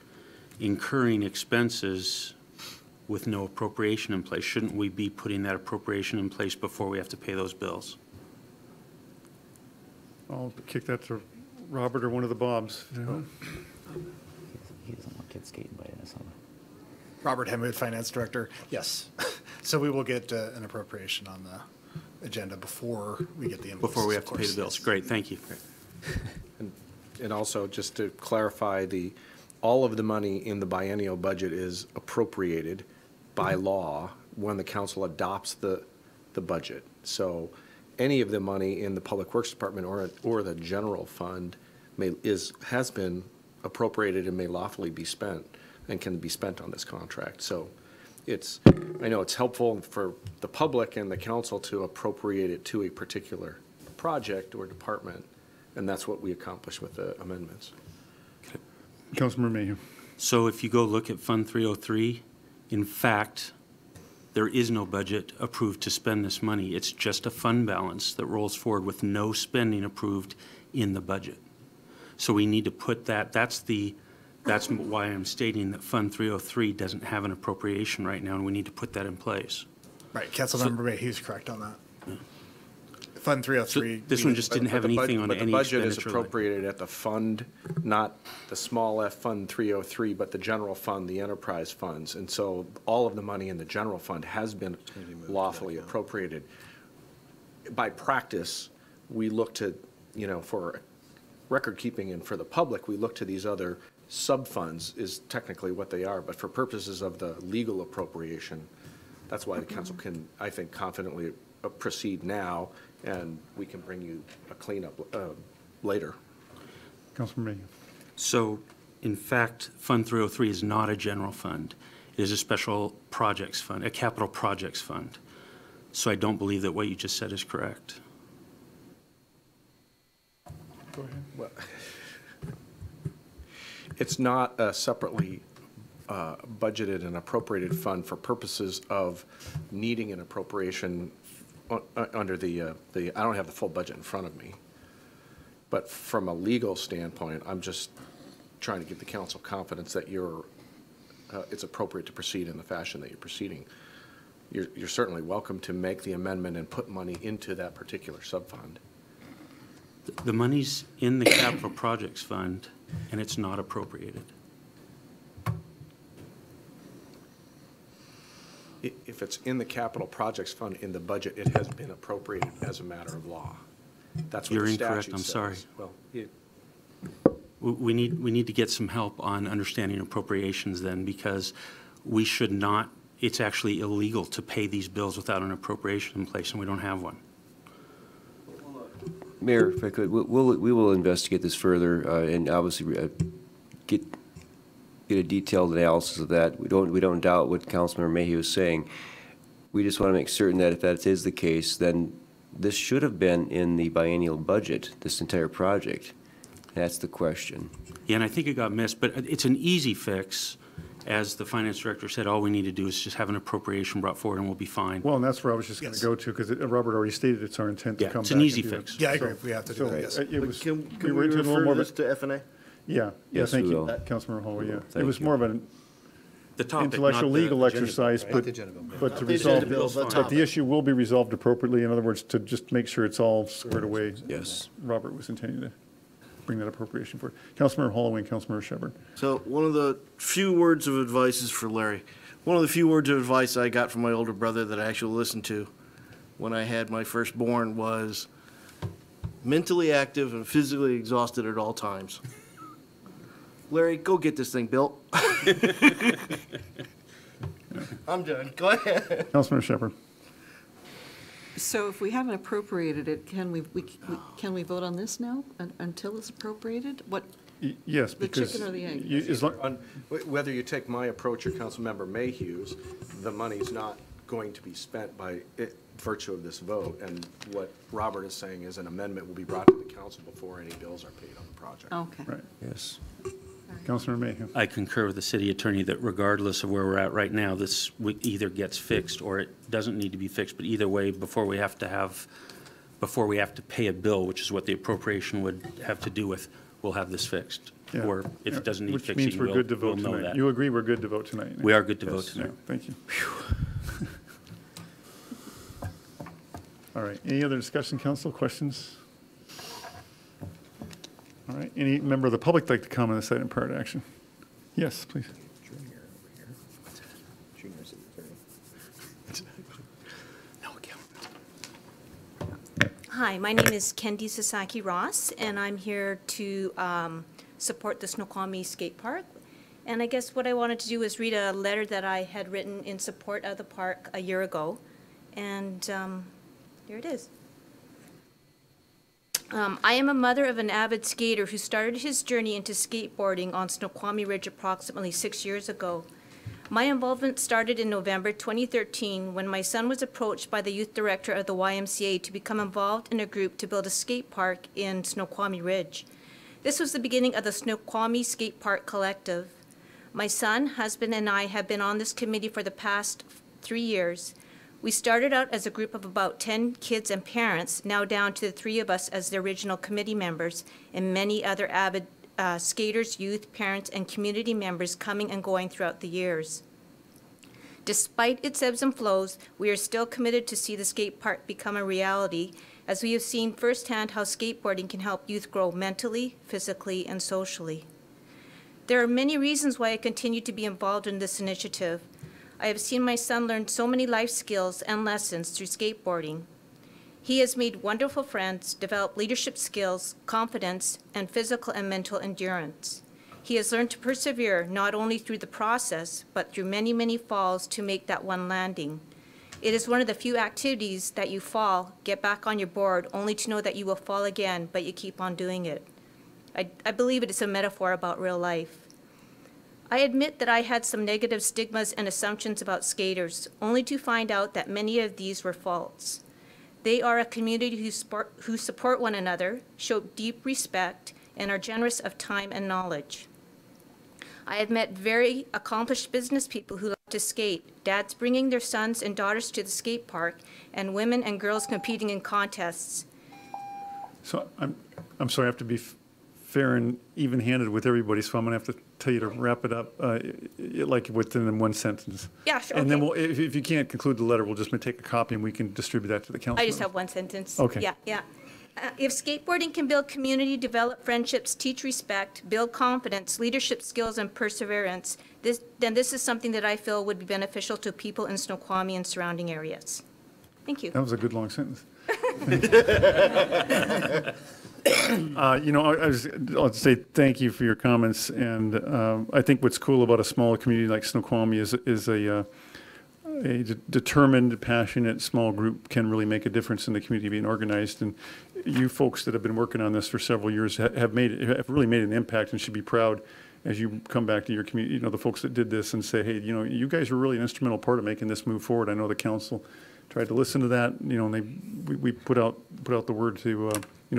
incurring expenses with no appropriation in place. Shouldn't we be putting that appropriation in place before we have to pay those bills? I'll kick that to Robert or one of the Bobs. He doesn't want kids skating by the summer. Robert Hemwood, Finance Director. Yes. So we will get an appropriation on the agenda before we get the invoices. Before we have to pay the bills. Great, thank you. And also, just to clarify, all of the money in the biennial budget is appropriated by law when the council adopts the budget. So any of the money in the Public Works Department or the general fund has been appropriated and may lawfully be spent and can be spent on this contract. So I know it's helpful for the public and the council to appropriate it to a particular project or department, and that's what we accomplish with the amendments. Councilmember Mayhew. So if you go look at Fund 303, in fact, there is no budget approved to spend this money. It's just a fund balance that rolls forward with no spending approved in the budget. So we need to put that's why I'm stating that Fund 303 doesn't have an appropriation right now, and we need to put that in place. Right, Councilmember Mayhew's correct on that. Fund 303. So this one just didn't have anything on any expenditure. But the budget is appropriated at the fund, not the small f Fund 303, but the general fund, the enterprise funds. And so all of the money in the general fund has been lawfully appropriated. By practice, we look to, for record keeping and for the public, we look to these other sub-funds is technically what they are. But for purposes of the legal appropriation, that's why the council can, I think, confidently proceed now, and we can bring you a cleanup later. Councilmember Mayhew. So, in fact, Fund 303 is not a general fund. It is a special projects fund, a capital projects fund. So I don't believe that what you just said is correct. Go ahead. Well, it's not a separately budgeted and appropriated fund for purposes of needing an appropriation under the, I don't have the full budget in front of me. But from a legal standpoint, I'm just trying to give the council confidence that it's appropriate to proceed in the fashion that you're proceeding. You're certainly welcome to make the amendment and put money into that particular subfund. The money's in the capital projects fund, and it's not appropriated. If it's in the capital projects fund in the budget, it has been appropriated as a matter of law. That's what You're the incorrect, statute I'm says. sorry. Well, We need to get some help on understanding appropriations then, because we should not, it's actually illegal to pay these bills without an appropriation in place, and we don't have one. Mayor, if I could, we will investigate this further and obviously get a detailed analysis of that. We don't doubt what Councilmember Mayhew is saying. We just want to make certain that if that is the case, then this should have been in the biennial budget, this entire project. That's the question. Yeah, and I think it got missed, but it's an easy fix. As the finance director said, all we need to do is just have an appropriation brought forward and we'll be fine. Well, and that's where I was just going to go to, because Robert already stated it's our intent to Yeah, come back. it's an easy and do fix. that. Yeah, I agree. So- We have to do so, that, yes. It was, Can we we were into a little more refer of this a, to F&A? yeah, Yes, thank we you, will. Councilmember Holloway, yeah. It Thank was you. more of an The topic, intellectual not the legal agenda, exercise, right? but, the agenda bill, yeah. but to Not the resolve, agenda bill, the but topic. the issue will be resolved appropriately. In other words, to just make sure it's all squared away. Yes. Robert was intending to bring that appropriation forward. Councilmember Holloway and Councilmember Shepherd. So one of the few words of advice is for Larry. One of the few words of advice I got from my older brother that I actually listened to when I had my firstborn was mentally active and physically exhausted at all times. Larry, go get this thing built. I'm done. Go ahead. Councilmember Shepherd. So if we haven't appropriated it, can we vote on this now until it's appropriated? What, Yes, the because. chicken or the egg? Whether you take my approach or Councilmember Mayhew's, the money's not going to be spent by virtue of this vote. And what Robert is saying is an amendment will be brought to the council before any bills are paid on the project. Okay. Right. Yes. Councilmember Mayhew. I concur with the city attorney that regardless of where we're at right now, this either gets fixed or it doesn't need to be fixed. But either way, before we have to pay a bill, which is what the appropriation would have to do with, we'll have this fixed. Yeah. Or if it doesn't need Which fixing, means we're good to we'll vote know tonight. that. You agree we're good to vote tonight? We are good to vote Yes, tonight. yeah, thank you. All right, any other discussion, council, questions? All right, any member of the public like to comment on this item prior to action? Yes, please. Hi, my name is Kendi Sasaki Ross, and I'm here to support the Snoqualmie Skate Park. And I guess what I wanted to do is read a letter that I had written in support of the park a year ago. And here it is. I am a mother of an avid skater who started his journey into skateboarding on Snoqualmie Ridge approximately 6 years ago. My involvement started in November 2013 when my son was approached by the youth director of the YMCA to become involved in a group to build a skate park in Snoqualmie Ridge. This was the beginning of the Snoqualmie Skate Park Collective. My son, husband, and I have been on this committee for the past 3 years. We started out as a group of about 10 kids and parents, now down to the 3 of us as the original committee members, and many other avid skaters, youth, parents, and community members coming and going throughout the years. Despite its ebbs and flows, we are still committed to see the skate park become a reality, as we have seen firsthand how skateboarding can help youth grow mentally, physically, and socially. There are many reasons why I continue to be involved in this initiative. I have seen my son learn so many life skills and lessons through skateboarding. He has made wonderful friends, developed leadership skills, confidence, and physical and mental endurance. He has learned to persevere not only through the process, but through many, many falls to make that one landing. It is one of the few activities that you fall, get back on your board, only to know that you will fall again, but you keep on doing it. I believe it is a metaphor about real life. I admit that I had some negative stigmas and assumptions about skaters, only to find out that many of these were false. They are a community who support one another, show deep respect, and are generous of time and knowledge. I have met very accomplished business people who love to skate, dads bringing their sons and daughters to the skate park, and women and girls competing in contests. So I'm sorry, I have to be fair and even-handed with everybody, so I'm going to have to tell you to wrap it up like within one sentence. Yeah, sure, And then okay. if you can't conclude the letter, we'll just take a copy and we can distribute that to the council. I just have one sentence. Okay. Yeah, yeah. If skateboarding can build community, develop friendships, teach respect, build confidence, leadership skills, and perseverance, then this is something that I feel would be beneficial to people in Snoqualmie and surrounding areas. Thank you. That was a good long sentence. I'll say thank you for your comments, and I think what's cool about a small community like Snoqualmie is a determined, passionate, small group can really make a difference in the community being organized. And you folks that have been working on this for several years have really made an impact and should be proud as you come back to your community, the folks that did this and say, hey, you guys were really an instrumental part of making this move forward. I know the council tried to listen to that, and we put out the word to,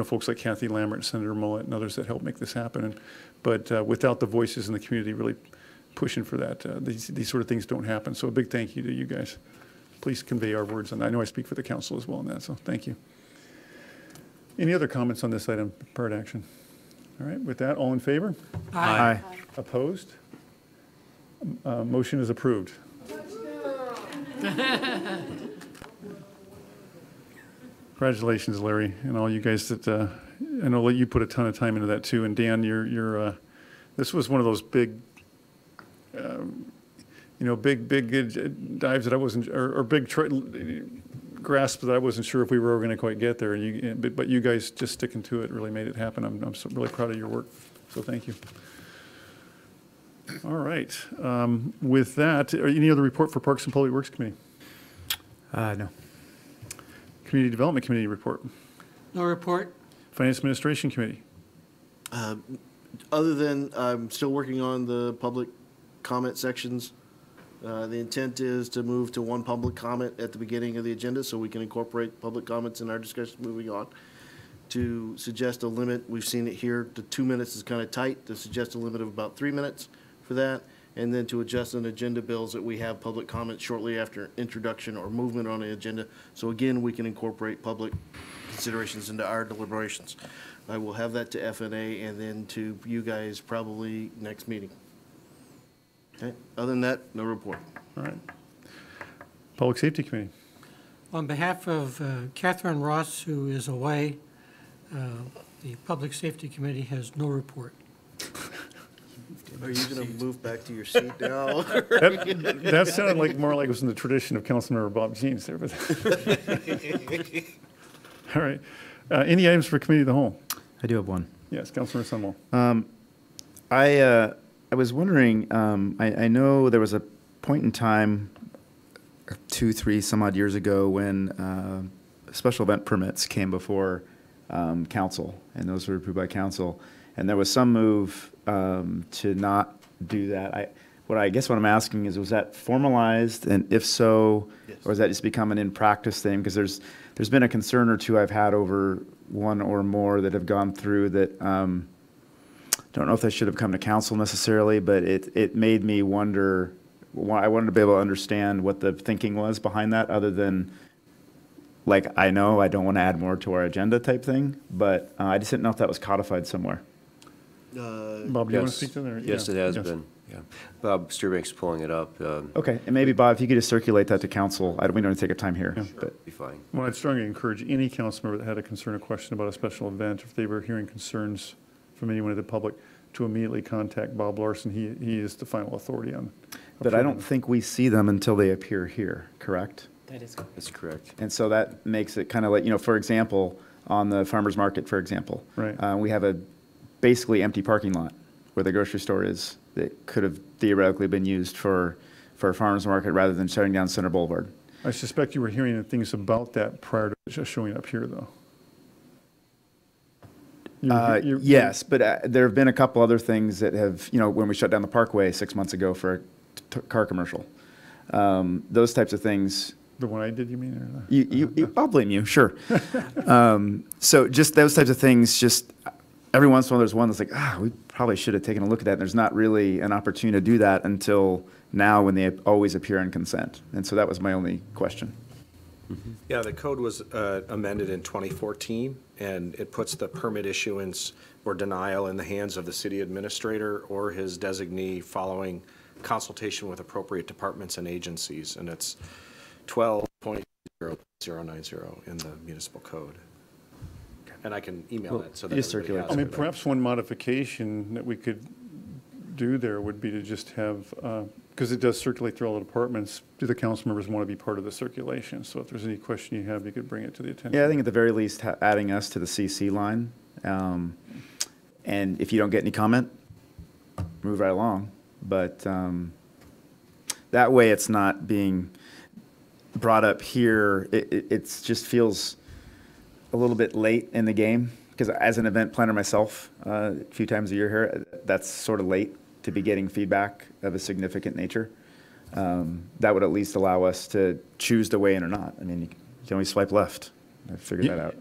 folks like Kathy Lambert, Senator Mullet, and others that helped make this happen. But without the voices in the community really pushing for that, these sort of things don't happen. So a big thank you to you guys. Please convey our words on that. I know I speak for the council as well on that, so thank you. Any other comments on this item, prior to action? All right, with that, all in favor? Aye. Opposed? Motion is approved. Congratulations, Larry, and all you guys that, I know you put a ton of time into that too. And Dan, this was one of those big, big dives that I wasn't, or big grasp that I wasn't sure if we were ever going to quite get there. But you guys just sticking to it really made it happen. I'm really proud of your work, so thank you. All right. With that, any other report for Parks and Public Works Committee? No. Community Development Committee report. No report. Finance Administration Committee. Other than I'm still working on the public comment sections. The intent is to move to one public comment at the beginning of the agenda so we can incorporate public comments in our discussion moving on. To suggest a limit, we've seen it here, the 2 minutes is kind of tight, to suggest a limit of about 3 minutes for that, and then to adjust an agenda bills that we have public comments shortly after introduction or movement on the agenda. So again, we can incorporate public considerations into our deliberations. I will have that to FNA and then to you guys probably next meeting. Okay, other than that, no report. All right. Public Safety Committee. On behalf of Catherine Ross, who is away, the Public Safety Committee has no report. Are you going to move back to your seat now? That sounded more like it was in the tradition of Councilmember Bob Jeans there. But all right. Any items for Committee of the Whole? I do have one. Yes, Councilmember Sunwell. I was wondering, I know there was a point in time 2, 3 some odd years ago when special event permits came before council, and those were approved by council, and there was some move to not do that. What I'm asking is, was that formalized, and if so, yes, or is that just become an in-practice thing? Because there's been a concern or two I've had over one or more that have gone through that. Don't know if that should have come to council necessarily, but it made me wonder. I wanted to be able to understand what the thinking was behind that, other than, I know I don't want to add more to our agenda type thing, but I just didn't know if that was codified somewhere. Bob, do you want to speak to that? Yes, it has been. Yeah, Bob Sturbank's pulling it up. Okay, and maybe Bob, if you could just circulate that to council. We don't take up time here. Yeah. But Be fine. Well, I'd strongly encourage any council member that had a concern or question about a special event, if they were hearing concerns from anyone in the public, to immediately contact Bob Larson. He is the final authority on. But I don't think we see them until they appear here, correct? That's correct. And so that makes it kind of like, for example, on the farmer's market, for example. Right. We have a basically empty parking lot where the grocery store is that could have theoretically been used for a farmer's market rather than shutting down Center Boulevard. I suspect you were hearing things about that prior to just showing up here, though. Yes, but there have been a couple other things that have, when we shut down the Parkway 6 months ago for a car commercial. Those types of things. The one I did, you mean? I'll blame you, sure. So just those types of things, just every once in a while there's one that's like, we probably should have taken a look at that. And there's not really an opportunity to do that until now when they always appear on consent. And so that was my only question. Yeah, the code was amended in 2014, and it puts the permit issuance or denial in the hands of the city administrator or his designee following consultation with appropriate departments and agencies, and it's 12.090 in the municipal code. And I can email that so that everybody has I mean, it. perhaps one modification that we could do there would be to just have, because it does circulate through all the departments, do the council members want to be part of the circulation? So if there's any question you have, you could bring it to the attention. Yeah, I think at the very least, adding us to the CC line. And if you don't get any comment, move right along. But that way it's not being brought up here. It just feels a little bit late in the game, because as an event planner myself, a few times a year here, that's sort of late to be getting feedback of a significant nature. That would at least allow us to choose to weigh in or not. I mean, you can always swipe left. I figured that out.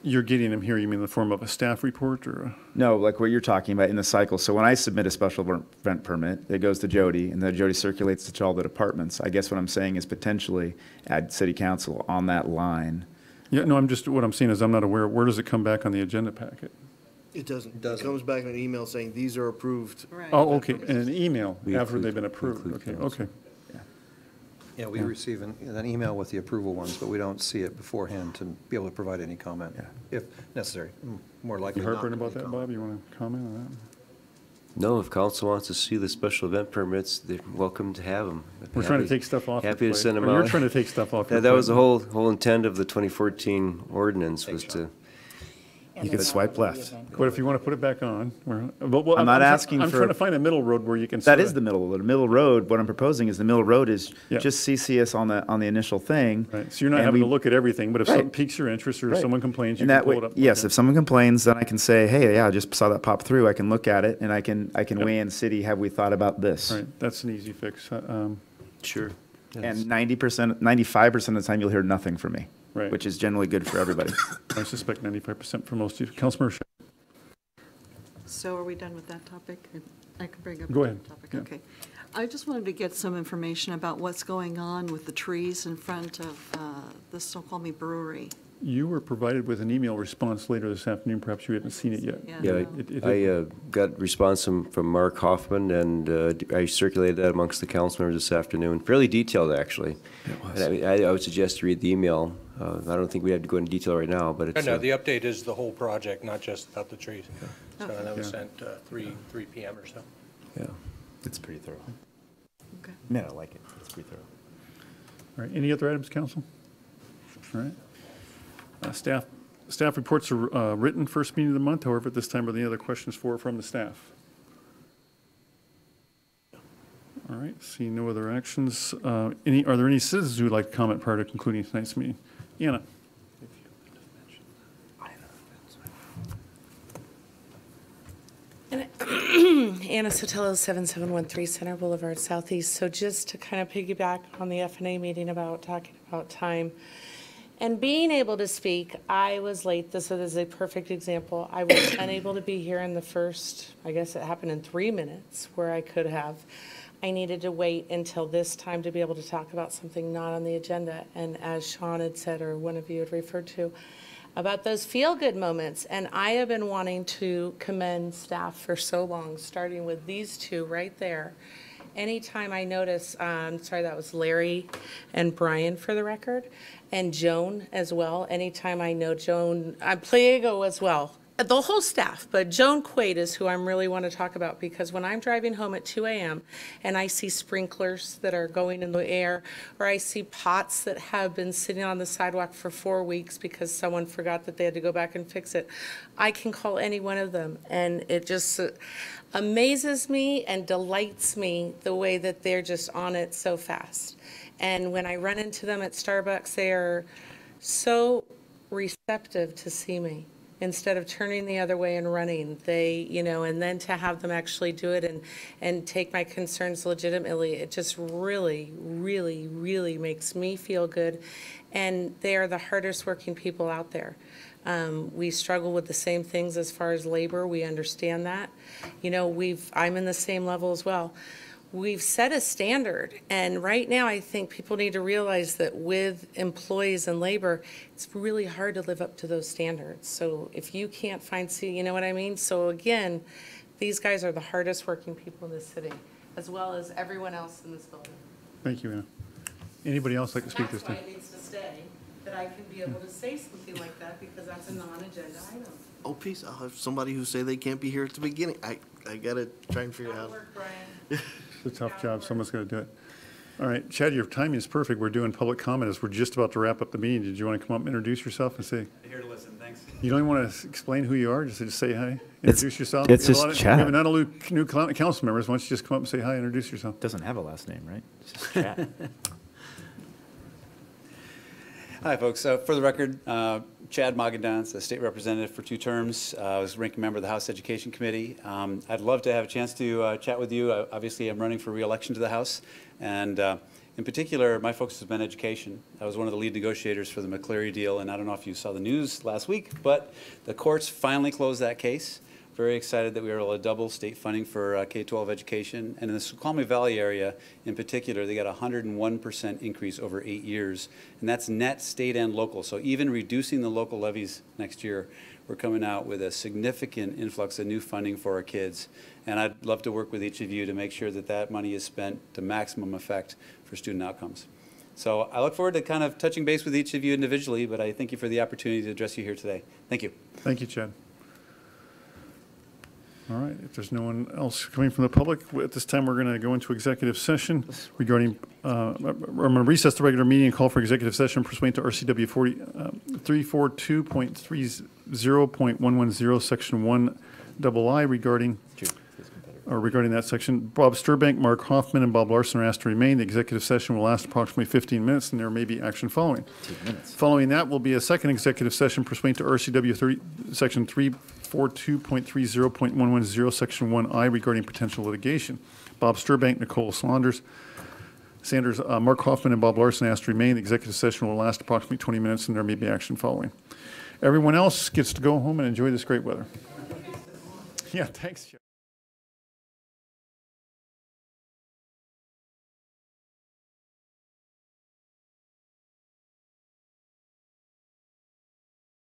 You're getting them here, you mean in the form of a staff report or? No, like what you're talking about in the cycle. So when I submit a special event permit, it goes to Jody, and then Jody circulates it to all the departments. I guess what I'm saying is potentially add city council on that line. Yeah, no, what I'm saying is I'm not aware, where does it come back on the agenda packet? It doesn't. It comes back in an email saying these are approved. Right. Oh, okay, in an email We after include- they've been approved, include okay, council. okay. Yeah, we receive an email with the approval ones, but we don't see it beforehand to be able to provide any comment, if necessary. More likely You not. heartburn about any that, comment. Bob? You want to comment on that? No, if council wants to see the special event permits, they're welcome to have them. We're trying to take stuff off your Happy to plate. send them Or out. you're trying to take stuff off your That was plate. the whole intent of the 2014 ordinance was to, You could swipe left. But if you want to put it back on, I'm not asking I'm for- trying to find a middle road where you can. That sort is of- the middle road. The middle road, what I'm proposing is the middle road is Yeah. just CC us on the initial thing. Right, so you're not and having to we- look at everything, but if Right. something piques your interest or Right. someone complains, you And can that pull way, it up. yes, Okay. if someone complains, then I can say, hey, yeah, I just saw that pop through. I can look at it and I can weigh in city, have we thought about this? Right, that's an easy fix. sure. And 90%, 95% of the time, you'll hear nothing from me. Right. Which is generally good for everybody. I suspect 95% for most of you. Councilmember Shay. So are we done with that topic? I can bring up a Go different ahead. topic. Yeah. Okay. I just wanted to get some information about what's going on with the trees in front of the Snoqualmie Brewery. You were provided with an email response later this afternoon. Perhaps you hadn't seen it yet. Yeah, I got response from Mark Hoffman, and I circulated that amongst the council members this afternoon. Fairly detailed, actually. It was. And I would suggest you read the email. I don't think we have to go into detail right now, but it's. No, the update is the whole project, not just about the trees. So that was Yeah. sent 3 PM or so. Yeah. It's pretty thorough. Okay. I mean, I like it. It's pretty thorough. All right, any other items, council? All right. Staff reports are written first meeting of the month. However, at this time, are there any other questions from the staff? All right, seeing no other actions. Are there any citizens who would like to comment prior to concluding tonight's meeting? Anna? Anna Sotelo, 7713 Center Boulevard Southeast. So just to kind of piggyback on the F&A meeting about talking about time and being able to speak, I was late. This is a perfect example. I was unable to be here in the first, I guess it happened in 3 minutes where I could have. I needed to wait until this time to be able to talk about something not on the agenda. And as Sean had said, or one of you had referred to, about those feel-good moments. And I have been wanting to commend staff for so long, starting with these two right there. Anytime I notice, sorry, that was Larry and Brian for the record, and Joan as well. Anytime I know Joan, Pliego as well. The whole staff, but Joan Quaid is who I really want to talk about, because when I'm driving home at 2 a.m. and I see sprinklers that are going in the air, or I see pots that have been sitting on the sidewalk for 4 weeks because someone forgot that they had to go back and fix it, I can call any one of them. And it just amazes me and delights me the way that they're just on it so fast. And when I run into them at Starbucks, they are so receptive to see me. instead of turning the other way and running. They, you know, and then to have them actually do it and take my concerns legitimately, it just really, really, really makes me feel good. And they are the hardest working people out there. We struggle with the same things as far as labor. We understand that. You know, I'm in the same level as well. We've set a standard, and right now I think people need to realize that with employees and labor, it's really hard to live up to those standards. So if you can't find, you know what I mean? So again, these guys are the hardest working people in this city, as well as everyone else in this building. Thank you, Anna. Anybody else like to speak this That's time? why it needs to stay, that I can be able to say something like that, because that's a non-agenda item. Oh, please, I'll have somebody who say they can't be here at the beginning. I gotta try and figure it out. Work, Brian. It's a tough job. Someone's got to do it. All right, Chad, your timing is perfect. We're doing public comment as we're just about to wrap up the meeting. Did you want to come up and introduce yourself and say? Here to listen, thanks. You don't even want to explain who you are? Just say hi, introduce yourself. It's We have a just lot of- We Chad. have a lot of new council members. Why don't you just come up and say hi, introduce yourself? Doesn't have a last name, right? It's just Chad. Hi, folks. For the record, Chad Magadance, a state representative for 2 terms. I was ranking member of the House Education Committee. I'd love to have a chance to chat with you. Obviously, I'm running for re-election to the House, and in particular, my focus has been education. I was one of the lead negotiators for the McCleary deal, and I don't know if you saw the news last week, but the courts finally closed that case. Very excited that we were able to double state funding for K-12 education. And in the Snoqualmie Valley area in particular, they got a 101% increase over 8 years. And that's net, state, and local. So even reducing the local levies next year, we're coming out with a significant influx of new funding for our kids. And I'd love to work with each of you to make sure that that money is spent to maximum effect for student outcomes. So I look forward to kind of touching base with each of you individually, but I thank you for the opportunity to address you here today. Thank you. Thank you, Chad. All right, if there's no one else coming from the public, at this time, we're going to go into executive session regarding, I'm going to recess the regular meeting and call for executive session pursuant to RCW 342.30.110, Section 1II regarding that section. Bob Sturbank, Mark Hoffman, and Bob Larson are asked to remain. The executive session will last approximately 15 minutes, and there may be action following. Following that will be a second executive session pursuant to RCW Section 342.30.110, Section 1I regarding potential litigation. Bob Sturbank, Nicole Sanders, Mark Hoffman, and Bob Larson asked to remain. The executive session will last approximately 20 minutes, and there may be action following. Everyone else gets to go home and enjoy this great weather. Yeah, thanks, Joe.